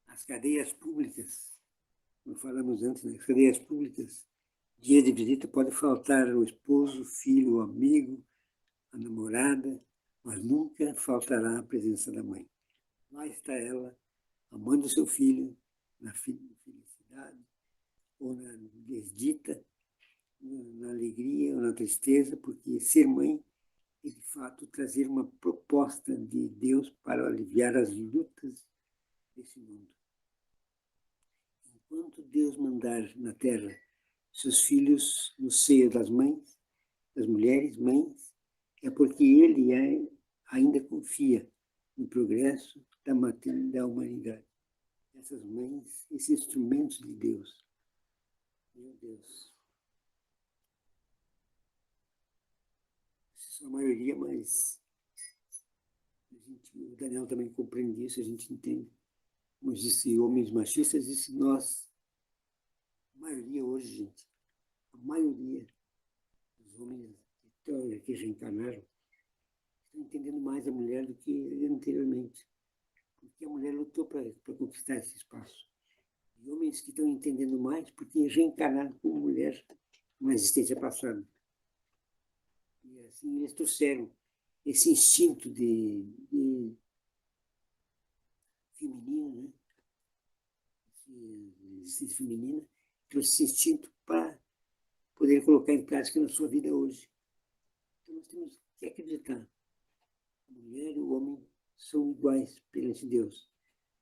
As cadeias públicas, como falamos antes, né? As cadeias públicas, dia de visita pode faltar o esposo, o filho, o amigo, a namorada, mas nunca faltará a presença da mãe. Lá está ela, amando seu filho, na felicidade, ou na desdita, na alegria ou na tristeza, porque ser mãe é, de fato, trazer uma proposta de Deus para aliviar as lutas desse mundo. Enquanto Deus mandar na terra seus filhos no seio das mães, das mulheres mães, é porque Ele ainda confia no progresso da humanidade. Essas mães, esses instrumentos de Deus. Meu Deus. Essa é a maioria, mas o Daniel também compreende isso, a gente entende. Como disse, homens machistas, disse nós. A maioria hoje, gente, a maioria dos homens que reencarnaram estão entendendo mais a mulher do que anteriormente. Porque a mulher lutou para conquistar esse espaço. E homens que estão entendendo mais porque reencarnaram como mulher na existência passada. E assim eles trouxeram esse instinto de feminino, né? Esse instinto feminino, trouxe esse instinto para poder colocar em prática na sua vida hoje. Então nós temos que acreditar. A mulher e o homem são iguais perante Deus,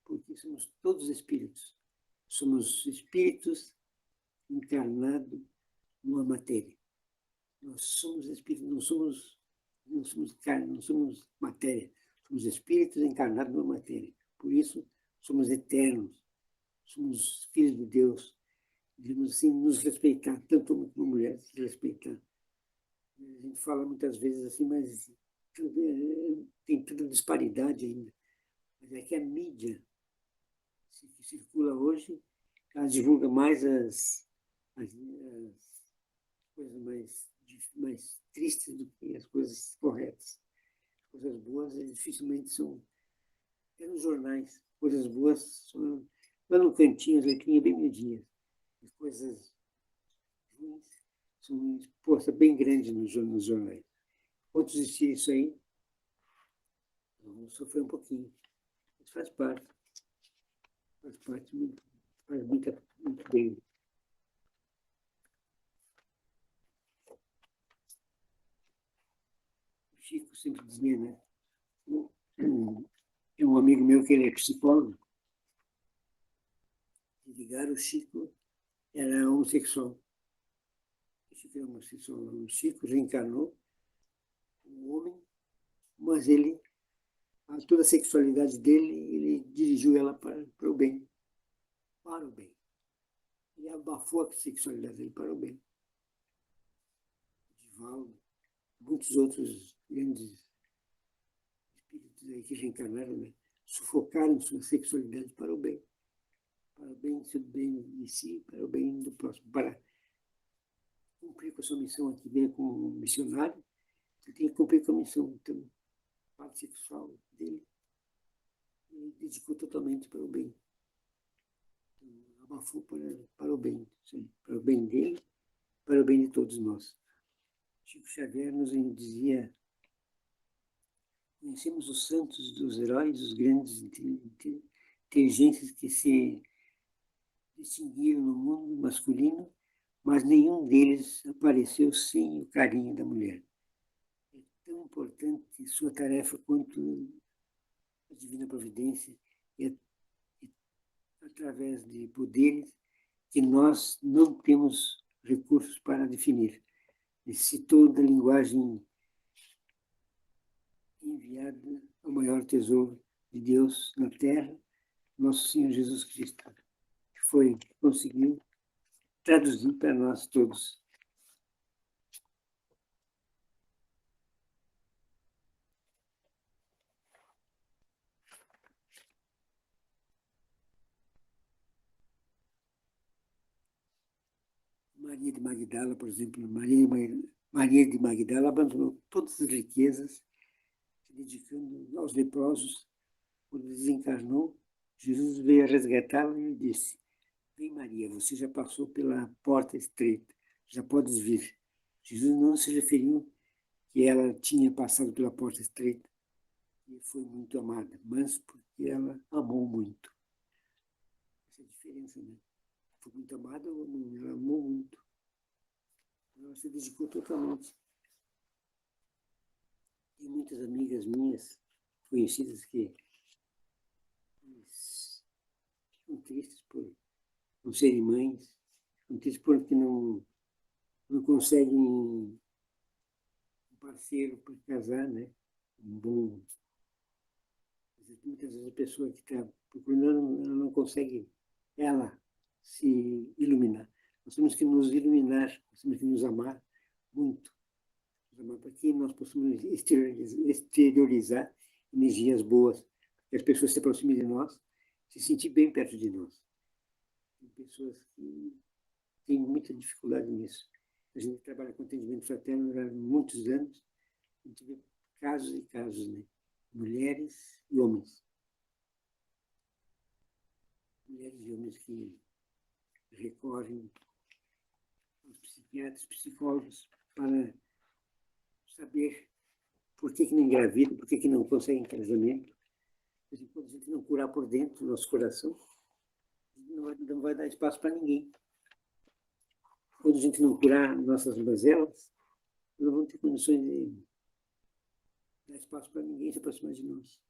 porque somos todos espíritos. Somos espíritos encarnados numa matéria. Nós somos espíritos, não somos carne, não somos matéria. Somos espíritos encarnados numa matéria. Por isso, somos eternos. Somos filhos de Deus. Devemos, assim, nos respeitar, tanto homem como mulher, se respeitar. A gente fala muitas vezes assim, mas tem tanta disparidade ainda. Mas é que a mídia que circula hoje, ela divulga mais as coisas mais tristes do que as coisas corretas. As coisas boas dificilmente são. É nos jornais, coisas boas são lá no cantinho, as letrinhas bem miudinhas. As coisas ruins são posta bem grande nos jornais. Quantos existir isso aí? Vamos sofrer um pouquinho. Mas faz parte. Faz parte, faz muito bem. O Chico sempre dizia, né? Tem um amigo meu que ele é psicólogo. E ligaram o Chico, era homossexual. O Chico era homossexual. O Chico reencarnou um homem, mas ele, toda a sexualidade dele, ele dirigiu ela para o bem. Para o bem. Ele abafou a sexualidade dele para o bem. Divaldo, muitos outros grandes espíritos aí que reencarnaram, né? Sufocaram sua sexualidade para o bem de si, para o bem do próximo, para cumprir com a sua missão aqui, bem como missionário, ele tem que cumprir com a missão. Então, a parte sexual dele, ele dedicou totalmente para o bem. Então, abafou para o bem, sim, para o bem dele, para o bem de todos nós. Chico Xavier nos dizia: conhecemos os santos, os heróis, os grandes inteligências que se distinguiram no mundo masculino, mas nenhum deles apareceu sem o carinho da mulher. É tão importante sua tarefa quanto a divina providência, e é através de poderes que nós não temos recursos para definir. Necessitou da linguagem enviada ao maior tesouro de Deus na Terra, nosso Senhor Jesus Cristo, que conseguiu traduzir para nós todos. Maria de Magdala, por exemplo, Maria de Magdala abandonou todas as riquezas, se dedicando aos leprosos. Quando desencarnou, Jesus veio a resgatá-la e disse: Vem, Maria, você já passou pela porta estreita, já podes vir. Jesus não se referiu que ela tinha passado pela porta estreita e foi muito amada, mas porque ela amou muito. Essa é a diferença, né? Foi muito amada ou não? Ela amou muito. Ela se dedicou totalmente. Tem muitas amigas minhas, conhecidas, que ficam tristes por não serem mães, ficam tristes porque não conseguem um parceiro para casar, né? Um bom. Muitas vezes a pessoa que está procurando, ela não consegue, ela, se iluminar. Nós temos que nos iluminar, nós temos que nos amar muito. Nos amar para que nós possamos exteriorizar energias boas, que as pessoas se aproximem de nós, se sentir bem perto de nós. Tem pessoas que têm muita dificuldade nisso. A gente trabalha com atendimento fraterno há muitos anos, a gente vê casos e casos, né? Mulheres e homens. Mulheres e homens que recorrem aos psiquiatras, psicólogos, para saber por que não engravida, por que não conseguem casamento. Quando a gente não curar por dentro do nosso coração, não vai dar espaço para ninguém. Quando a gente não curar nossas mazelas, não vamos ter condições de dar espaço para ninguém se aproximar de nós.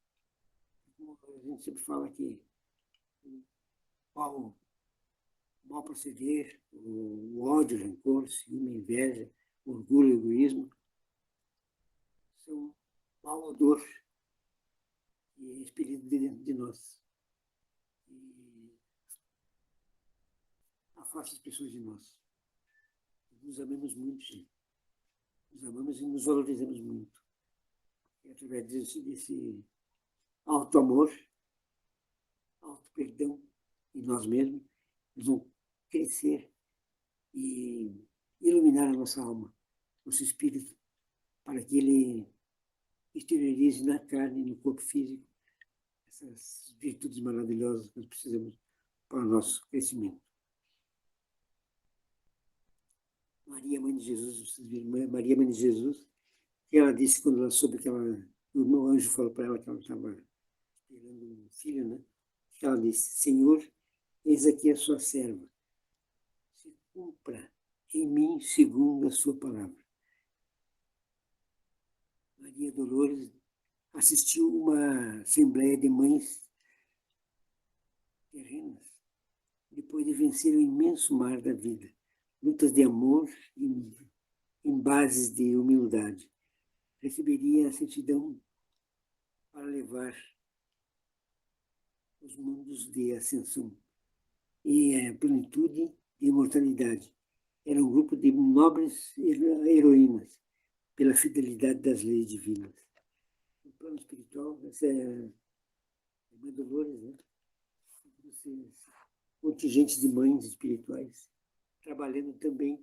Como a gente sempre fala que o mal proceder, o ódio, o rancor, ciúme, inveja, orgulho, egoísmo, são mau odor que é expelido de dentro de nós. E afasta as pessoas de nós. Nos amamos muito, gente. Nos amamos e nos valorizamos muito. E através desse auto-amor, auto-perdão em nós mesmos, nós vamos crescer e iluminar a nossa alma, nosso espírito, para que ele exteriorize na carne, no corpo físico, essas virtudes maravilhosas que nós precisamos para o nosso crescimento. Maria, mãe de Jesus, vocês viram? Maria, mãe de Jesus, que ela disse quando ela soube que o meu anjo falou para ela que ela estava esperando um filho, né? Que ela disse: Senhor, eis aqui a sua serva, se cumpra em mim segundo a sua palavra. Maria Dolores assistiu uma assembleia de mães terrenas, depois de vencer o imenso mar da vida, lutas de amor em bases de humildade. Receberia a certidão para levar os mundos de ascensão e a plenitude e imortalidade. Era um grupo de nobres heroínas pela fidelidade das leis divinas. No plano espiritual, essa é a Mãe Dolores, né? Contingentes de mães espirituais, trabalhando também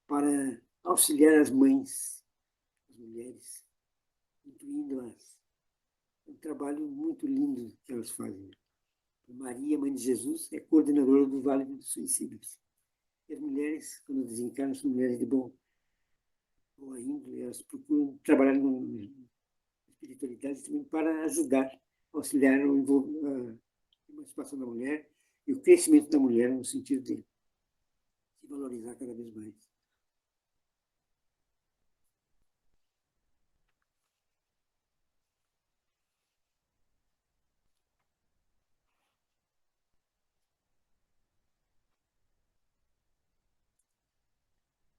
para auxiliar as mães, as mulheres, incluindo-as. É um trabalho muito lindo que elas fazem. Maria, mãe de Jesus, é coordenadora do Vale dos Suicídios. E as mulheres, quando desencarnam, são mulheres de boa índole, elas procuram trabalhar na espiritualidade também para ajudar, auxiliar a emancipação da mulher e o crescimento da mulher no sentido de se valorizar cada vez mais.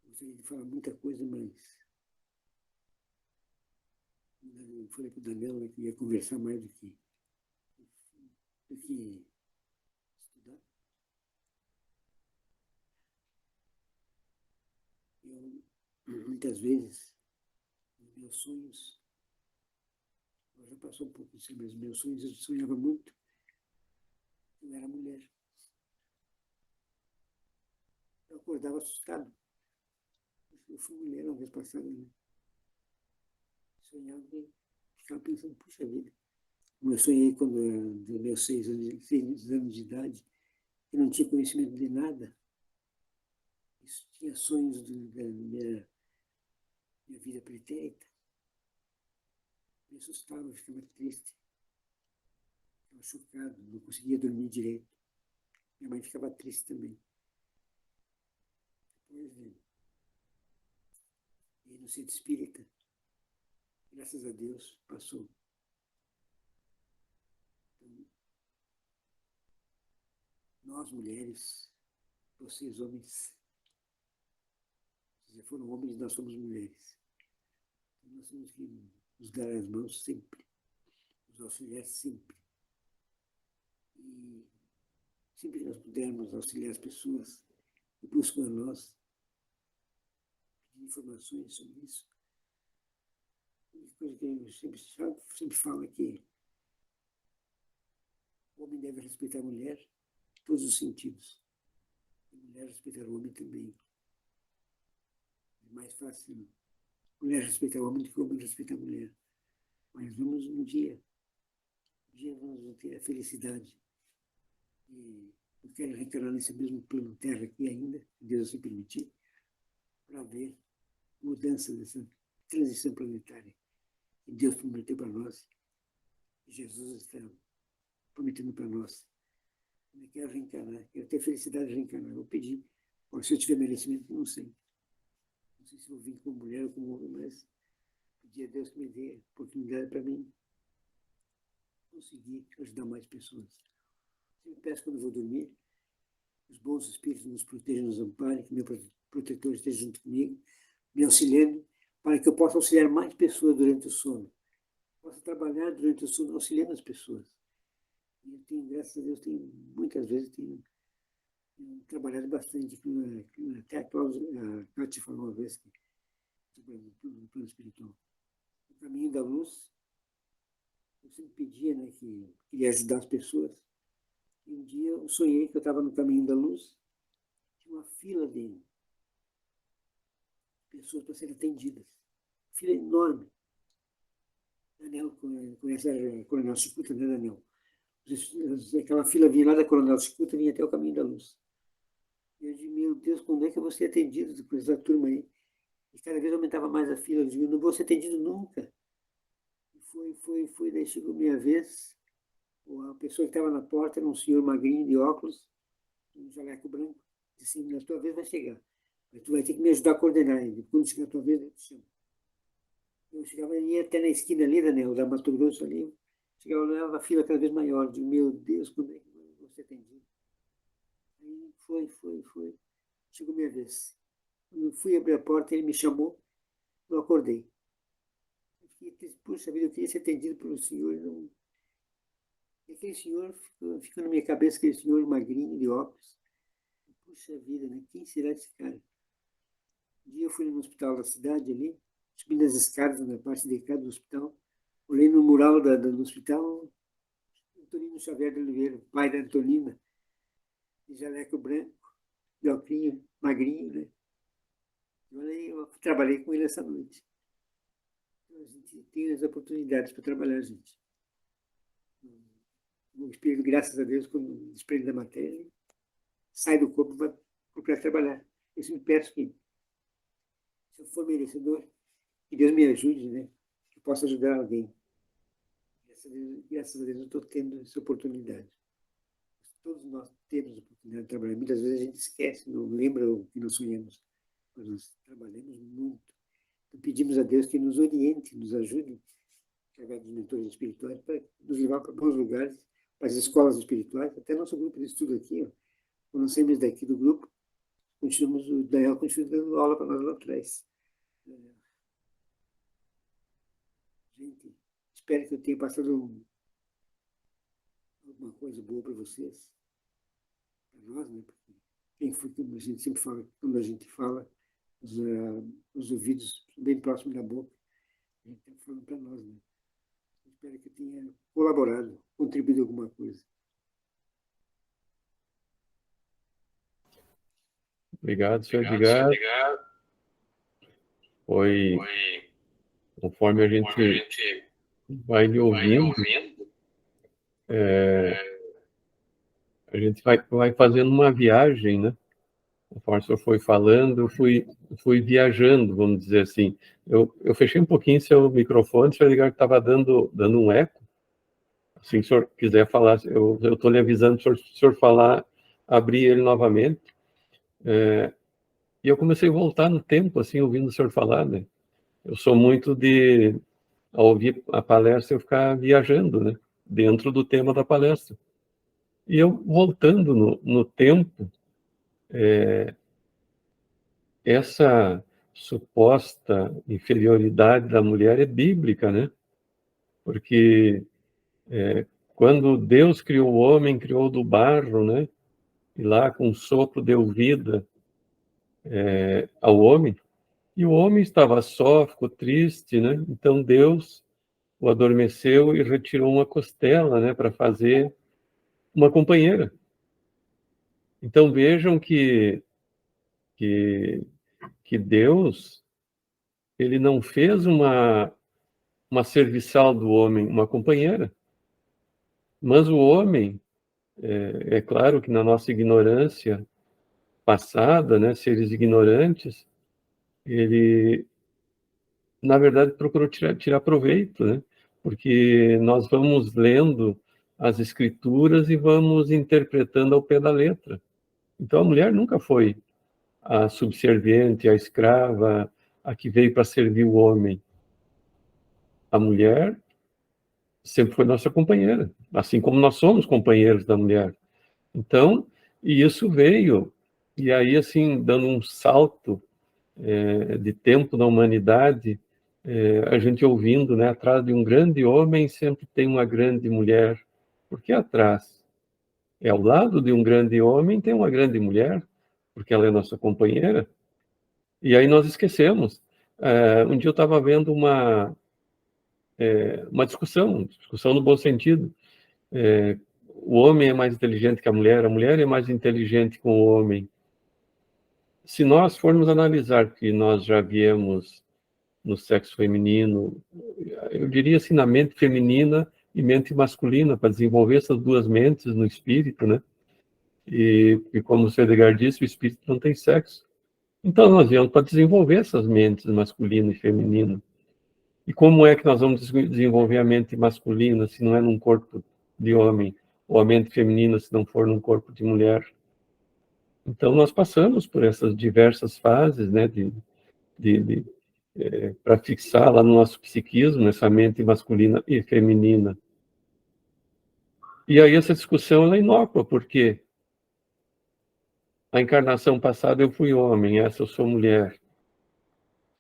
Gostaria de falar muita coisa, mas eu falei para o Daniel que ia conversar mais do que do que estudar. Eu, muitas vezes, os meus sonhos, já passou um pouco disso, mas meus sonhos, eu sonhava muito, eu era mulher. Eu acordava assustado. Eu fui mulher uma vez passada, né? Sonhava e ficava pensando, puxa vida. Eu sonhei quando eu tinha meus 6 anos de idade, eu não tinha conhecimento de nada. Eu tinha sonhos da minha vida pretérita. Me assustava, eu ficava triste, ficava chocado, não conseguia dormir direito. Minha mãe ficava triste também. Depois, no centro espírita, graças a Deus, passou. Então, nós, mulheres, vocês, homens, se foram homens, nós somos mulheres. Então, nós temos que nos dar as mãos sempre, nos auxiliar sempre. E sempre que nós pudermos auxiliar as pessoas que buscam a nós, pedir informações sobre isso. Uma coisa que eu sempre falo é que o homem deve respeitar a mulher em todos os sentidos. E a mulher respeitar o homem também. É mais fácil a mulher respeitar o homem do que o homem respeitar a mulher. Mas vamos um dia vamos ter a felicidade. E eu quero reencarnar nesse mesmo plano Terra aqui ainda, se Deus assim permitir, para ver mudança dessa transição planetária que Deus prometeu para nós, que Jesus está prometendo para nós. Eu quero reencarnar, quero ter felicidade de reencarnar. Eu vou pedir. Bom, se eu tiver merecimento, não sei. Não sei se vou vir como mulher ou como homem, mas pedir a Deus que me dê oportunidade para mim conseguir ajudar mais pessoas. Eu peço quando eu vou dormir, os bons espíritos nos protejam, nos amparem, que meu protetor esteja junto comigo, me auxiliando, para que eu possa auxiliar mais pessoas durante o sono. Possa trabalhar durante o sono auxiliando as pessoas. E eu tenho, graças a Deus, muitas vezes tenho trabalhado bastante. Até a Cátia falou uma vez que no plano espiritual. O caminho da luz, eu sempre pedia, né, que queria ajudar as pessoas. E um dia eu sonhei que eu estava no caminho da luz, tinha uma fila de pessoas para serem atendidas. Fila enorme. Daniel conhece a Coronel Cicuta, né, Daniel? Aquela fila vinha lá da Coronel Cicuta, vinha até o caminho da luz. E eu disse, meu Deus, quando é que eu vou ser atendido por essa turma aí? E cada vez aumentava mais a fila, eu digo, não vou ser atendido nunca. E foi, daí chegou a minha vez, a pessoa que estava na porta era um senhor magrinho de óculos, um jaleco branco, disse assim, na tua vez vai chegar, mas tu vai ter que me ajudar a coordenar, e quando chegar a tua vez, eu te chamo. Eu chegava, ia até na esquina ali, Daniel, da Mato Grosso ali, chegava lá na fila cada vez maior, eu digo, meu Deus, quando é que eu vou ser atendido? Aí foi, chegou a minha vez. Quando eu fui abrir a porta, ele me chamou, eu acordei. Puxa vida, eu queria ser atendido pelo senhor. Não... E aquele senhor ficou na minha cabeça, aquele senhor magrinho de óculos. Puxa vida, né? Quem será esse cara? Um dia eu fui no hospital da cidade ali, subi nas escadas, na parte de cá do hospital, olhei no mural do hospital, Antonino Xavier de Oliveira, pai da Antonina, de jaleco branco, de óculos, magrinho, né? Eu trabalhei com ele essa noite. A gente tem as oportunidades para trabalhar, gente. O espírito, graças a Deus, quando desprende da matéria, sai do corpo e vai procurar trabalhar. Eu sempre peço que, se eu for merecedor, que Deus me ajude, né? Que eu possa ajudar alguém. Graças a Deus eu estou tendo essa oportunidade. Todos nós temos a oportunidade de trabalhar. Muitas vezes a gente esquece, não lembra o que nós sonhamos. Mas nós trabalhamos muito. Então, pedimos a Deus que nos oriente, nos ajude, através dos mentores espirituais, para nos levar para bons lugares, para as escolas espirituais, até nosso grupo de estudo aqui, ó, quando nós saímos daqui do grupo, o Daniel continua dando aula para nós lá atrás. Gente, espero que eu tenha passado alguma coisa boa para vocês, para nós, né? Porque quem foi, como a gente sempre fala, quando a gente fala, os ouvidos bem próximos da boca, a gente está falando para nós, né? Espero que eu tenha colaborado, contribuído alguma coisa. Obrigado, senhor Edgar. Foi, conforme a gente vai lhe ouvindo, a gente vai fazendo uma viagem, né? Conforme o senhor foi falando, eu fui viajando, vamos dizer assim. Eu fechei um pouquinho seu microfone, senhor Edgar, estava dando um eco. Assim, se o senhor quiser falar, eu estou lhe avisando, se o senhor falar, abrir ele novamente. E eu comecei a voltar no tempo, assim, ouvindo o senhor falar, né? Eu sou muito de, ao ouvir a palestra, eu ficar viajando, né? Dentro do tema da palestra. E eu, voltando no tempo, essa suposta inferioridade da mulher é bíblica, né? Porque quando Deus criou o homem, criou do barro, né? E lá com um sopro deu vida ao homem, e o homem estava só, ficou triste, né? Então Deus o adormeceu e retirou uma costela, né, para fazer uma companheira. Então vejam que, que Deus, ele não fez uma serviçal do homem, uma companheira, mas o homem, é claro que na nossa ignorância passada, né, seres ignorantes, ele, na verdade, procurou tirar proveito, né? Porque nós vamos lendo as escrituras e vamos interpretando ao pé da letra. Então, a mulher nunca foi a subserviente, a escrava, a que veio para servir o homem. A mulher sempre foi nossa companheira, assim como nós somos companheiros da mulher. Então, e isso veio, e aí, assim, dando um salto de tempo na humanidade, a gente ouvindo, né, atrás de um grande homem sempre tem uma grande mulher. Por que atrás? Ao lado de um grande homem tem uma grande mulher, porque ela é nossa companheira. E aí nós esquecemos. Um dia eu estava vendo uma discussão no bom sentido. O homem é mais inteligente que a mulher é mais inteligente que o homem. Se nós formos analisar que nós já viemos no sexo feminino, eu diria assim, na mente feminina e mente masculina, para desenvolver essas duas mentes no espírito, né? E como o Edgar disse, o espírito não tem sexo. Então nós viemos para desenvolver essas mentes masculina e feminina. E como é que nós vamos desenvolver a mente masculina se não é num corpo de homem, ou a mente feminina se não for num corpo de mulher? Então nós passamos por essas diversas fases, né, para fixar lá no nosso psiquismo essa mente masculina e feminina. E aí essa discussão ela é inócua, porque a encarnação passada eu fui homem, essa eu sou mulher.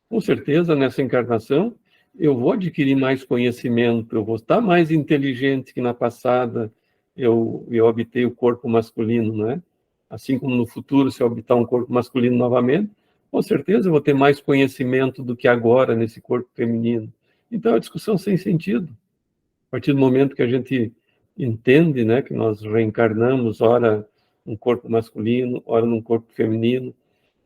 Com certeza, nessa encarnação, eu vou adquirir mais conhecimento, eu vou estar mais inteligente que na passada eu habitei o corpo masculino, não é? Assim como no futuro, se eu habitar um corpo masculino novamente, com certeza eu vou ter mais conhecimento do que agora nesse corpo feminino. Então, é uma discussão sem sentido. A partir do momento que a gente entende, né, que nós reencarnamos, ora num corpo masculino, ora num corpo feminino,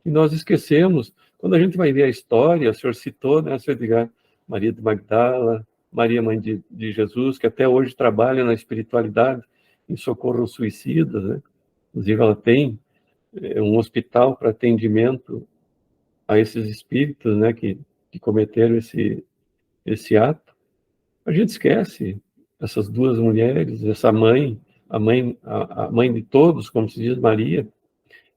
e nós esquecemos, quando a gente vai ver a história, o senhor citou, né, senhor Edgar, Maria de Magdala, Maria Mãe de Jesus, que até hoje trabalha na espiritualidade, em socorro aos suicidas, né? Inclusive ela tem um hospital para atendimento a esses espíritos, né, que cometeram esse ato. A gente esquece essas duas mulheres, essa mãe, a mãe de todos, como se diz Maria.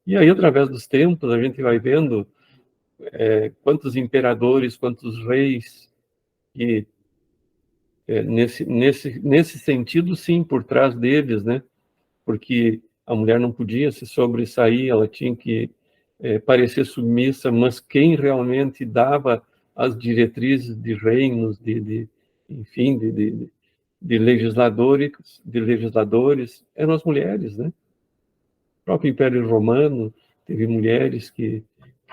E aí, através dos tempos, a gente vai vendo quantos imperadores, quantos reis, e nesse sentido, sim, por trás deles, né? Porque a mulher não podia se sobressair, ela tinha que parecer submissa, mas quem realmente dava as diretrizes de reinos, enfim, de legisladores eram as mulheres, né? O próprio Império Romano teve mulheres que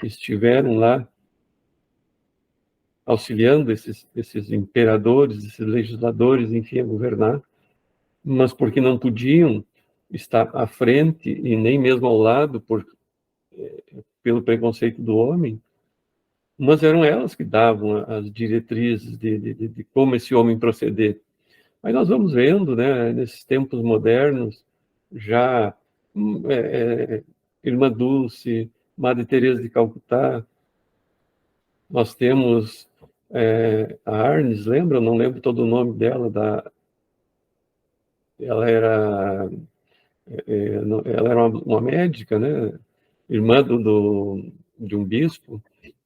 estiveram lá auxiliando esses imperadores, esses legisladores, enfim, a governar, mas porque não podiam estar à frente e nem mesmo ao lado pelo preconceito do homem, mas eram elas que davam as diretrizes de como esse homem proceder. Mas nós vamos vendo, né, nesses tempos modernos, já Irmã Dulce, Madre Teresa de Calcutá, nós temos a Arnes, lembra? Eu não lembro todo o nome dela. Ela era, ela era uma médica, né? Irmã de um bispo.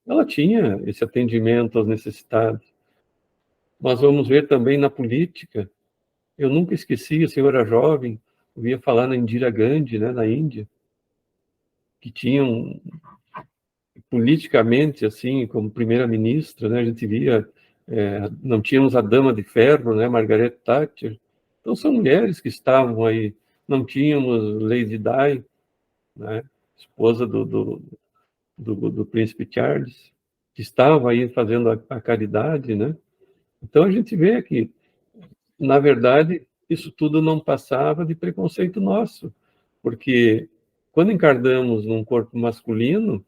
Ela tinha esse atendimento aos necessitados. Nós vamos ver também na política. Eu nunca esqueci, a senhora jovem, ouvia falar na Indira Gandhi, né, na Índia, que tinham politicamente, assim, como primeira-ministra, né, a gente via, não tínhamos a dama de ferro, né, Margaret Thatcher. Então são mulheres que estavam aí. Não tínhamos Lady Di, né, esposa do príncipe Charles, que estava aí fazendo a caridade, né. Então a gente vê que, na verdade, isso tudo não passava de preconceito nosso, porque quando encarnamos num corpo masculino,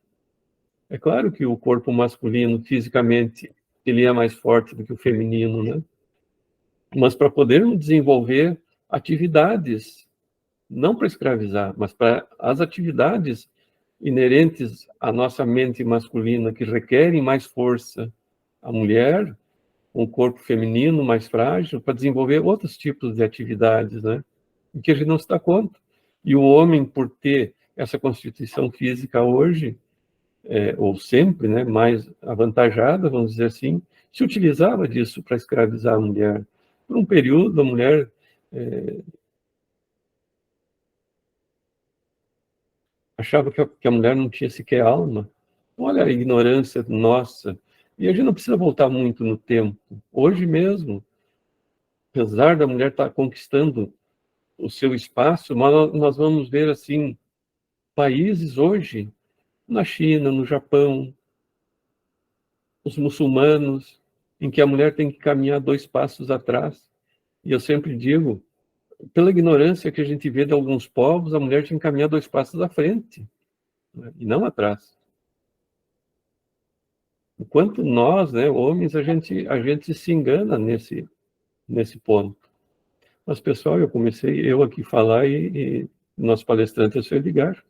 é claro que o corpo masculino, fisicamente, ele é mais forte do que o feminino, né? Mas para podermos desenvolver atividades, não para escravizar, mas para as atividades inerentes à nossa mente masculina, que requerem mais força, a mulher, um corpo feminino mais frágil, para desenvolver outros tipos de atividades, né? Em que a gente não se dá conta. E o homem, por ter essa constituição física hoje, ou sempre, né, mais avantajada, vamos dizer assim, se utilizava disso para escravizar a mulher. Por um período, a mulher achava que a mulher não tinha sequer alma. Olha a ignorância nossa. E a gente não precisa voltar muito no tempo. Hoje mesmo, apesar da mulher estar conquistando o seu espaço, mas nós vamos ver, assim, países hoje, na China, no Japão, os muçulmanos, em que a mulher tem que caminhar 2 passos atrás. E eu sempre digo, pela ignorância que a gente vê de alguns povos, a mulher tinha que caminhar 2 passos à frente, né, e não atrás. Enquanto nós, né, homens, a gente se engana nesse ponto. Mas, pessoal, eu aqui falar e nosso palestrante é o senhor Edgar.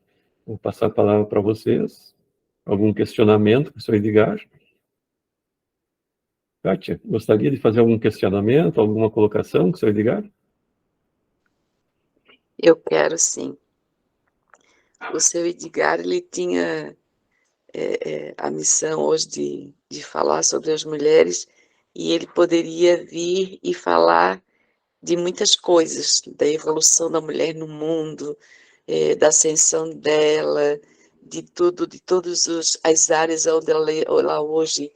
Vou passar a palavra para vocês. Algum questionamento para o senhor Edgar? Kátia, gostaria de fazer algum questionamento, alguma colocação com o senhor Edgar? Eu quero, sim. O seu Edgar, ele tinha a missão hoje de falar sobre as mulheres, e ele poderia vir e falar de muitas coisas, da evolução da mulher no mundo, da ascensão dela, de tudo, de todas as áreas onde ela hoje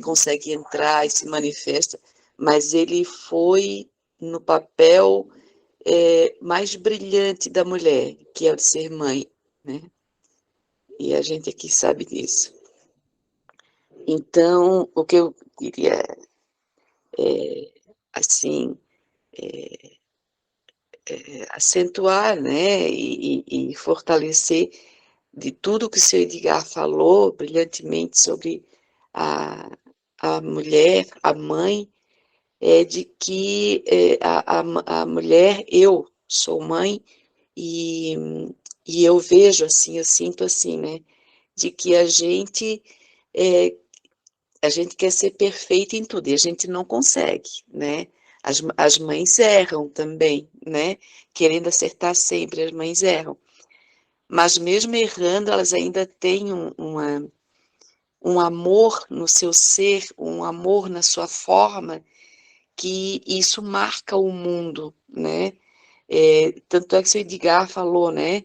consegue entrar e se manifesta, mas ele foi no papel mais brilhante da mulher, que é o de ser mãe, né? E a gente aqui sabe disso. Então, o que eu queria, assim, acentuar, né, e fortalecer de tudo que o seu Edgar falou brilhantemente sobre a, a mulher, a mãe, de que a mulher, eu sou mãe, e, e eu vejo assim, eu sinto assim, né, de que a gente quer ser perfeita em tudo, e a gente não consegue, né? As mães erram também, né? Querendo acertar sempre, as mães erram. Mas mesmo errando, elas ainda têm um amor no seu ser, um amor na sua forma, que isso marca o mundo, né? Tanto é que o seu Edgar falou, né?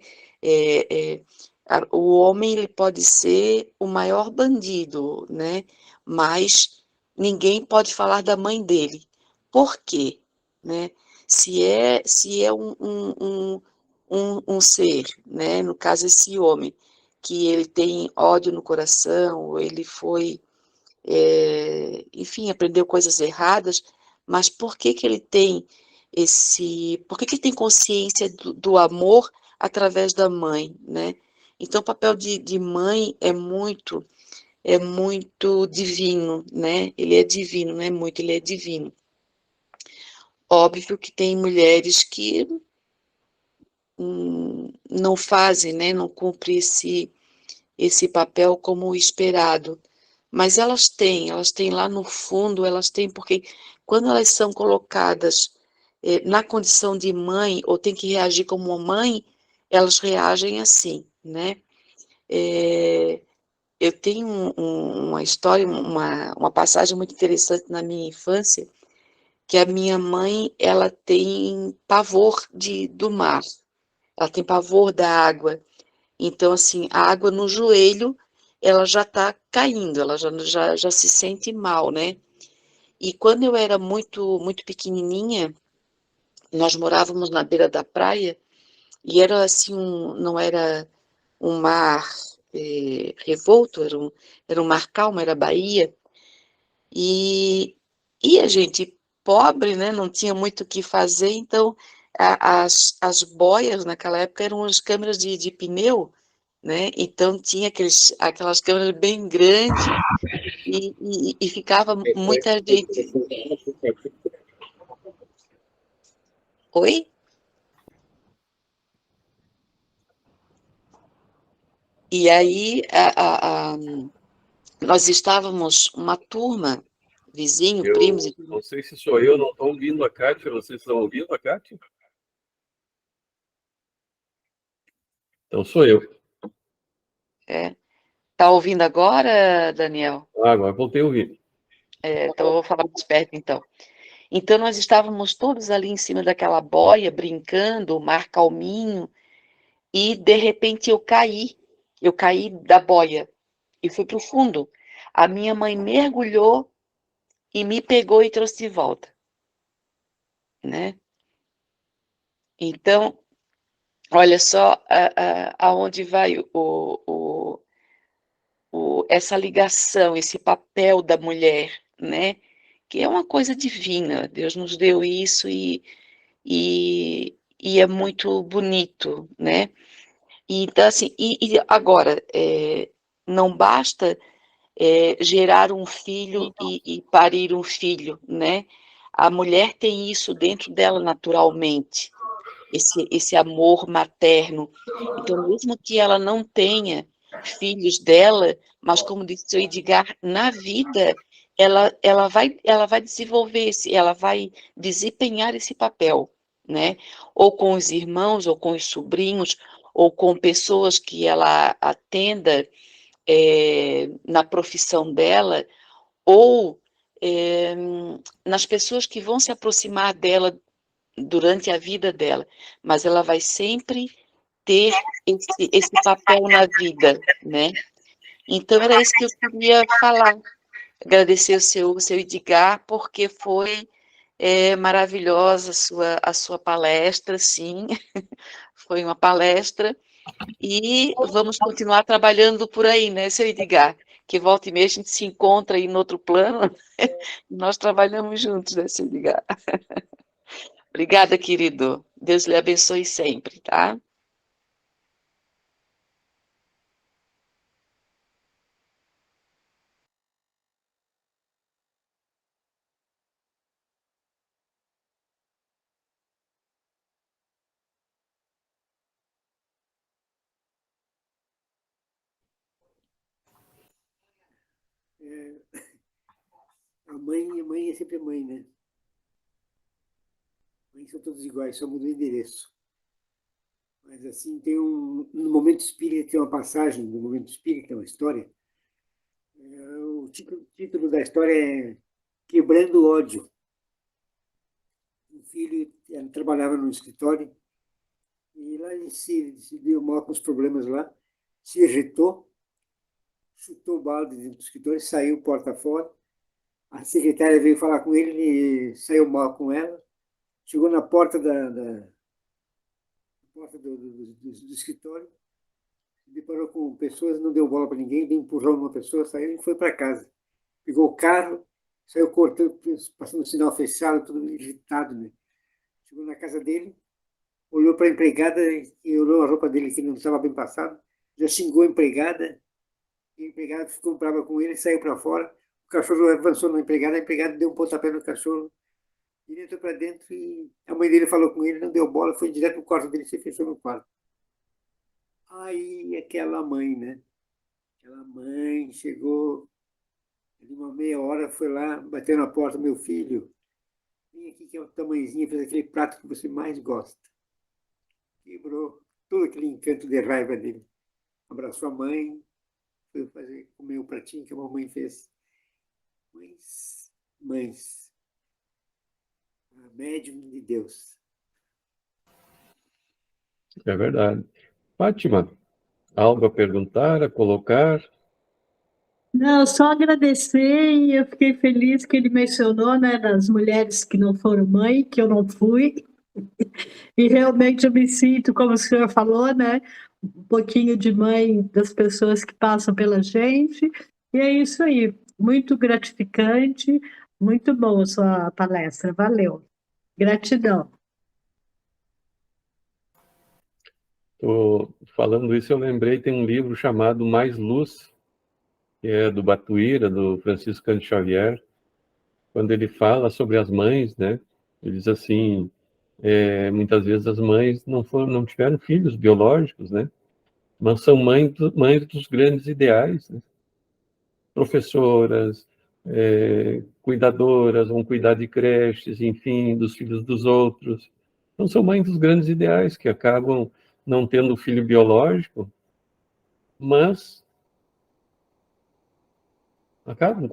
O homem, ele pode ser o maior bandido, né? Mas ninguém pode falar da mãe dele. Por quê? né? Se é um ser, né? No caso, esse homem, que ele tem ódio no coração, ou ele foi, enfim, aprendeu coisas erradas, mas por que que ele tem por que que ele tem consciência do amor através da mãe, né? Então, o papel de mãe é muito divino, né? Ele é divino, não é muito, ele é divino. Óbvio que tem mulheres que não fazem, né? Não cumprem esse papel como o esperado. Mas elas têm lá no fundo, elas têm, porque quando elas são colocadas na condição de mãe, ou tem que reagir como mãe, elas reagem assim, né? Eu tenho uma história, uma passagem muito interessante na minha infância, que a minha mãe, ela tem pavor do mar, ela tem pavor da água. Então, assim, a água no joelho, ela já está caindo, ela já se sente mal, né? E quando eu era muito pequenininha, nós morávamos na beira da praia, e era assim, não era um mar revolto, era um mar calmo, era Bahia, e a gente pobre, né, não tinha muito o que fazer, então as boias naquela época eram as câmeras de pneu, né? Então tinha aquelas câmeras bem grandes e ficava muita gente. Oi? E aí nós estávamos uma turma, vizinho, primos Eu e tudo. não sei se sou eu, não estou ouvindo a Kátia. Vocês estão ouvindo a Kátia? Então sou eu. Tá ouvindo agora, Daniel? Agora voltei a ouvir. Então eu vou falar mais perto, então. Então nós estávamos todos ali em cima daquela boia, brincando, o mar calminho, e de repente eu caí da boia e fui para o fundo. A minha mãe mergulhou e me pegou e trouxe de volta, né? Então, olha só aonde vai essa ligação, esse papel da mulher, né? Que é uma coisa divina. Deus nos deu isso e é muito bonito, né? Então, assim, e agora, não basta gerar um filho e parir um filho, né? A mulher tem isso dentro dela naturalmente, esse amor materno. Então, mesmo que ela não tenha filhos dela, mas como disse o Edgar, na vida ela vai desenvolver ela vai desempenhar esse papel, né? Ou com os irmãos, ou com os sobrinhos, ou com pessoas que ela atenda na profissão dela, ou é, nas pessoas que vão se aproximar dela durante a vida dela, mas ela vai sempre ter esse papel na vida, né? Então era isso que eu queria falar. Agradecer o seu Edgar, porque foi maravilhosa a sua palestra, sim, foi uma palestra, e vamos continuar trabalhando por aí, né, seu Edgar? Que volta e meia a gente se encontra aí no outro plano, nós trabalhamos juntos, né, seu Edgar? Obrigada, querido. Deus lhe abençoe sempre, tá? A mãe é sempre mãe, né? Mães são todos iguais, só muda o endereço. Mas assim, no Momento Espírita tem uma passagem, no Momento Espírita, uma história. O título da história é Quebrando o Ódio. Um filho, ela trabalhava no escritório, e lá ele se deu mal com os problemas lá, se irritou, chutou o balde dentro do escritório, saiu porta fora. A secretária veio falar com ele, ele saiu mal com ela, chegou na porta porta do escritório, deparou com pessoas, não deu bola para ninguém, deu um empurrão numa pessoa, saiu e foi para casa. Pegou o carro, saiu cortando, passando o sinal fechado, todo irritado, né? Chegou na casa dele, olhou para a empregada e olhou a roupa dele que não estava bem passada, já xingou a empregada, e a empregada ficou brava com ele, saiu para fora, o cachorro avançou na empregada, a empregada deu um pontapé no cachorro, ele entrou para dentro e a mãe dele falou com ele, não deu bola, foi direto pro quarto dele, se fechou no quarto. Aí aquela mãe, né? Aquela mãe chegou, de uma meia hora, foi lá, bateu na porta, meu filho, vem aqui que é o tamanhozinho, fez aquele prato que você mais gosta. Quebrou todo aquele encanto de raiva dele. Abraçou a mãe, foi comer o pratinho que a mamãe fez. Mães, a médium de Deus. É verdade. Fátima, algo a perguntar, a colocar? Não, só agradecer e eu fiquei feliz que ele mencionou, né, das mulheres que não foram mãe, que eu não fui, e realmente eu me sinto, como o senhor falou, né, um pouquinho de mãe das pessoas que passam pela gente, e é isso aí, muito gratificante, muito boa a sua palestra, valeu, gratidão. Falando isso, eu lembrei, tem um livro chamado Mais Luz, que é do Batuíra, do Francisco Cândido Xavier, quando ele fala sobre as mães, né? Ele diz assim, muitas vezes as mães não tiveram filhos biológicos, né? Mas são mães dos grandes ideais, né? Professoras, cuidadoras, vão cuidar de creches, enfim, dos filhos dos outros. Então são mães dos grandes ideais que acabam não tendo filho biológico, mas acabam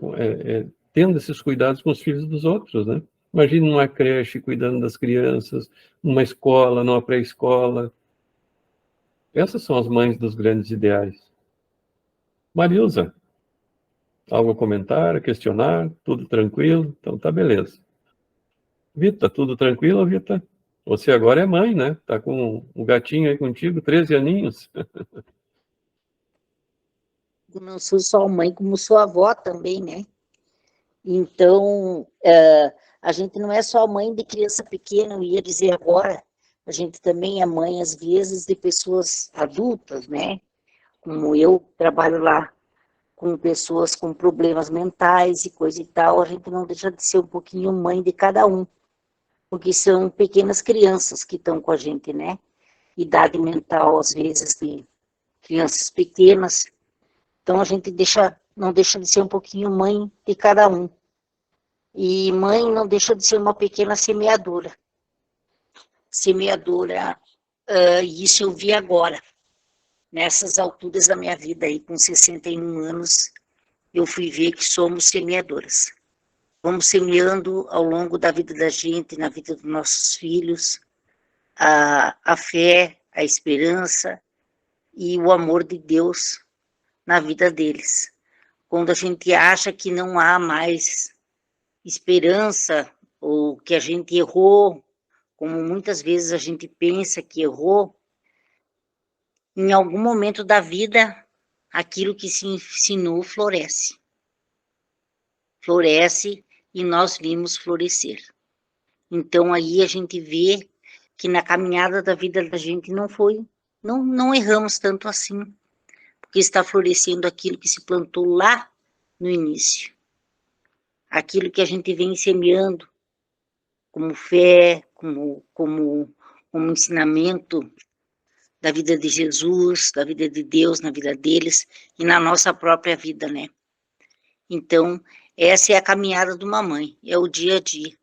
tendo esses cuidados com os filhos dos outros, né? Imagina numa creche cuidando das crianças, numa escola, numa pré-escola. Essas são as mães dos grandes ideais. Marilza, algo a comentar, a questionar? Tudo tranquilo? Então tá beleza. Vita, tudo tranquilo, Vita? Você agora é mãe, né? Tá com um gatinho aí contigo, 13 aninhos. Eu não sou só mãe, como sou avó também, né? Então, a gente não é só mãe de criança pequena, eu ia dizer agora, a gente também é mãe, às vezes, de pessoas adultas, né? Como eu trabalho lá com pessoas com problemas mentais e coisa e tal, a gente não deixa de ser um pouquinho mãe de cada um, porque são pequenas crianças que estão com a gente, né? Idade mental, às vezes, de crianças pequenas. Então, a gente não deixa de ser um pouquinho mãe de cada um. E mãe não deixa de ser uma pequena semeadora. Semeadora, e isso eu vi agora. Nessas alturas da minha vida, aí, com 61 anos, eu fui ver que somos semeadoras. Vamos semeando ao longo da vida da gente, na vida dos nossos filhos, a fé, a esperança e o amor de Deus na vida deles. Quando a gente acha que não há mais esperança, ou que a gente errou, como muitas vezes a gente pensa que errou, em algum momento da vida, aquilo que se ensinou floresce. Floresce e nós vimos florescer. Então aí a gente vê que na caminhada da vida da gente não erramos tanto assim, porque está florescendo aquilo que se plantou lá no início. Aquilo que a gente vem semeando como fé, como ensinamento da vida de Jesus, da vida de Deus, na vida deles e na nossa própria vida, né? Então, essa é a caminhada de uma mãe, é o dia a dia.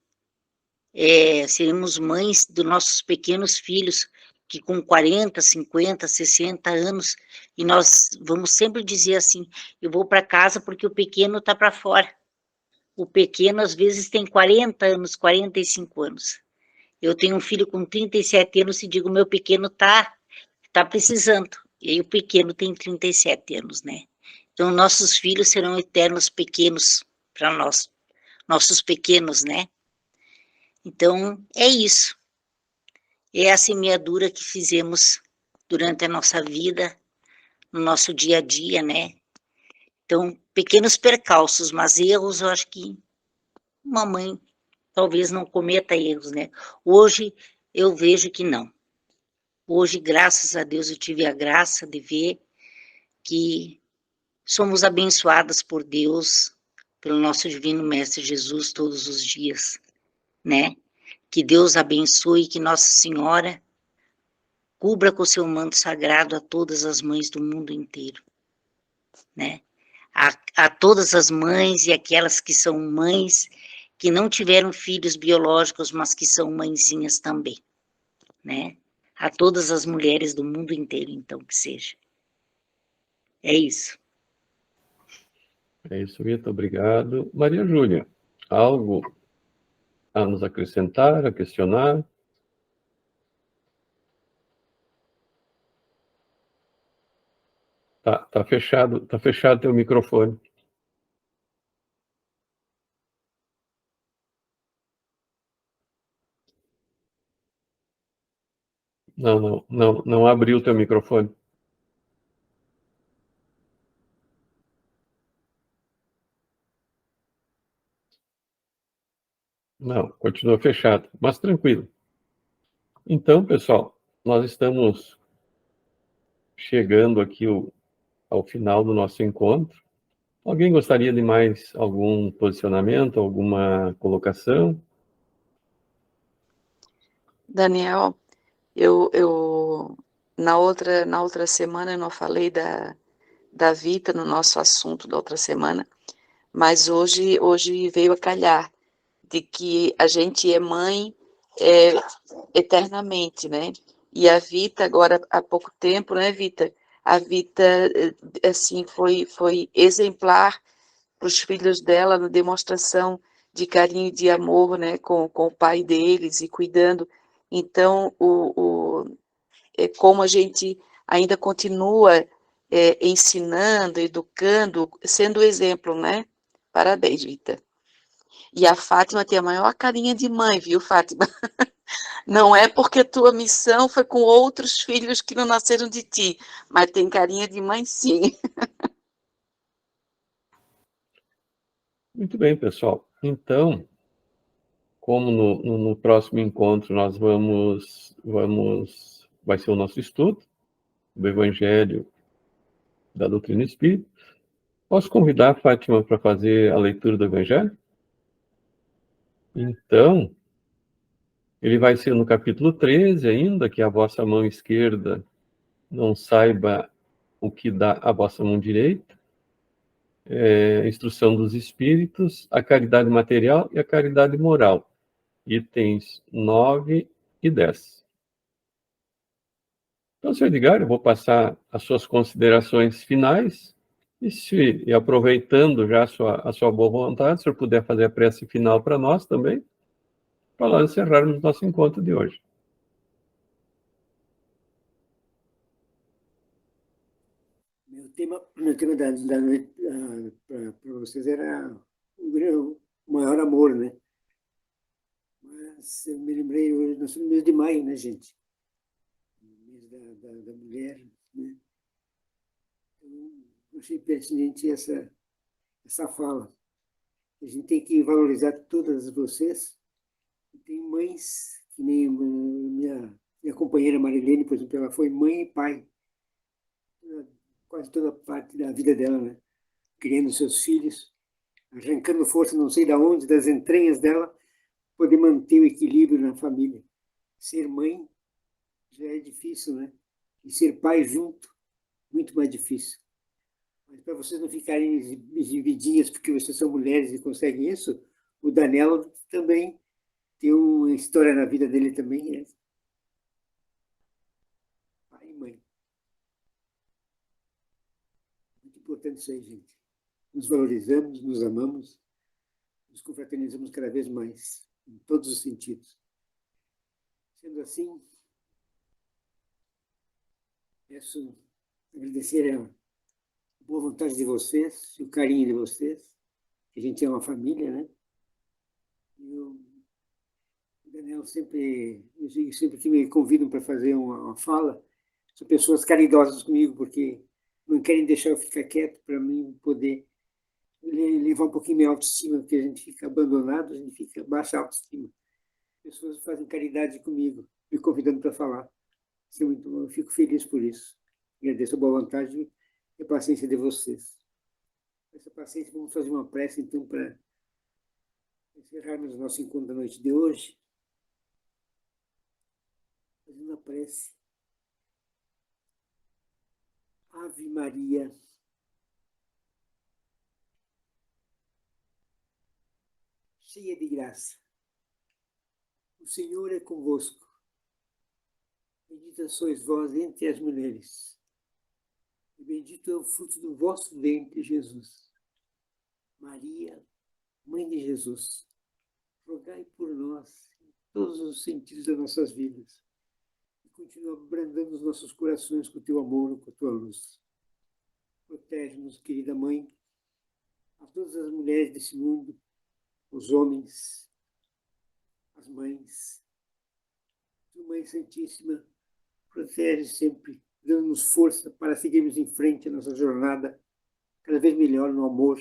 Seremos mães dos nossos pequenos filhos, que com 40, 50, 60 anos, e nós vamos sempre dizer assim, eu vou para casa porque o pequeno está para fora. O pequeno, às vezes, tem 40 anos, 45 anos. Eu tenho um filho com 37 anos e digo, meu pequeno tá precisando. E aí o pequeno tem 37 anos, né? Então, nossos filhos serão eternos pequenos para nós. Nossos pequenos, né? Então, é isso. É a semeadura que fizemos durante a nossa vida, no nosso dia a dia, né? Então, pequenos percalços, mas erros, eu acho que uma mãe talvez não cometa erros, né? Hoje, eu vejo que não. Hoje, graças a Deus, eu tive a graça de ver que somos abençoadas por Deus, pelo nosso divino Mestre Jesus todos os dias, né? Que Deus abençoe, que Nossa Senhora cubra com seu manto sagrado a todas as mães do mundo inteiro, né? A todas as mães e aquelas que são mães que não tiveram filhos biológicos, mas que são mãezinhas também, né? A todas as mulheres do mundo inteiro, então, que seja. É isso. É isso, Rita, obrigado. Maria Júlia, algo a nos acrescentar, a questionar? Tá fechado teu microfone. Não abriu teu microfone. Não, continua fechado, mas tranquilo. Então, pessoal, nós estamos chegando aqui ao final do nosso encontro. Alguém gostaria de mais algum posicionamento, alguma colocação? Daniel, eu na outra semana eu não falei da Vita no nosso assunto da outra semana, mas hoje veio a calhar de que a gente é mãe eternamente, né? E a Vita agora há pouco tempo, né, Vita? A Vita assim foi exemplar para os filhos dela na demonstração de carinho e de amor, né, com o pai deles e cuidando. Então, como a gente ainda continua ensinando, educando, sendo exemplo, né? Parabéns, Vita. E a Fátima tem a maior carinha de mãe, viu, Fátima? Não é porque tua missão foi com outros filhos que não nasceram de ti, mas tem carinha de mãe, sim. Muito bem, pessoal. Então, como no próximo encontro nós vai ser o nosso estudo do Evangelho da Doutrina Espírita, posso convidar a Fátima para fazer a leitura do Evangelho? Então, ele vai ser no capítulo 13 ainda, que a vossa mão esquerda não saiba o que dá a vossa mão direita, instrução dos espíritos, a caridade material e a caridade moral, itens 9 e 10. Então, senhor Edgar, eu vou passar as suas considerações finais, e aproveitando já a sua boa vontade, se o senhor puder fazer a prece final para nós também, para nós encerrarmos nosso encontro de hoje. Meu tema da noite para vocês era o maior amor, né? Mas eu me lembrei, hoje nós somos no mês de maio, né, gente? Mês da mulher, né? Então, eu achei pertinente essa fala. A gente tem que valorizar todas vocês. Tem mães, que nem minha companheira Marilene, por exemplo, ela foi mãe e pai, quase toda parte da vida dela, né? Criando seus filhos, arrancando força não sei de onde, das entranhas dela, poder manter o equilíbrio na família. Ser mãe já é difícil, né? E ser pai junto, muito mais difícil. Mas para vocês não ficarem exibidinhas porque vocês são mulheres e conseguem isso, o Daniel também tem uma história na vida dele também, né? Pai e mãe. Muito importante isso aí, gente. Nos valorizamos, nos amamos, nos confraternizamos cada vez mais, em todos os sentidos. Sendo assim, peço agradecer a boa vontade de vocês, o carinho de vocês, que a gente é uma família, né? Eu Daniel sempre que me convidam para fazer uma fala, são pessoas caridosas comigo, porque não querem deixar eu ficar quieto para mim poder levar um pouquinho minha autoestima, porque a gente fica abandonado, a gente fica baixa autoestima. Pessoas fazem caridade comigo, me convidando para falar. Isso é muito bom, eu fico feliz por isso. Agradeço a boa vontade e a paciência de vocês. Com essa paciência, vamos fazer uma prece, então, para encerrarmos o nosso encontro da noite de hoje. Fazendo a prece. Ave Maria, cheia de graça, o Senhor é convosco. Bendita sois vós entre as mulheres, e bendito é o fruto do vosso ventre, Jesus. Maria, Mãe de Jesus, rogai por nós, em todos os sentidos das nossas vidas, e continua abrandando os nossos corações com o teu amor, com a tua luz. Protege-nos, querida Mãe, a todas as mulheres desse mundo, os homens, as mães. Tua Mãe Santíssima, protege sempre, dando-nos força para seguirmos em frente a nossa jornada cada vez melhor no amor,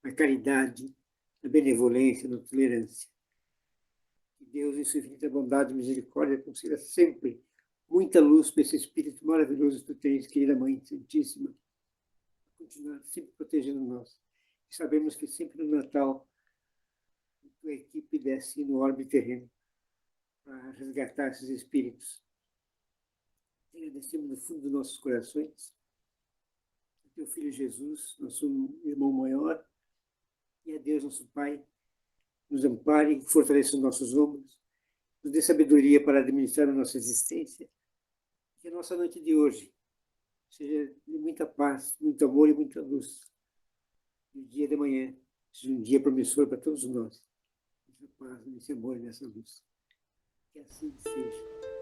na caridade, na benevolência, na tolerância. Que Deus, em sua infinita bondade e misericórdia, conceda sempre muita luz para esse Espírito maravilhoso que tu tens, querida Mãe Santíssima, continuar sempre protegendo nós. E sabemos que sempre no Natal a tua equipe desce no orbe terreno para resgatar esses espíritos. Agradecemos do fundo dos nossos corações a teu Filho Jesus, nosso irmão maior, e a Deus, nosso Pai, nos ampare, fortaleça os nossos ombros, nos dê sabedoria para administrar a nossa existência. Que a nossa noite de hoje seja de muita paz, muito amor e muita luz. E o dia de amanhã seja um dia promissor para todos nós. Nessa paz, nesse amor e nessa luz. Que assim seja.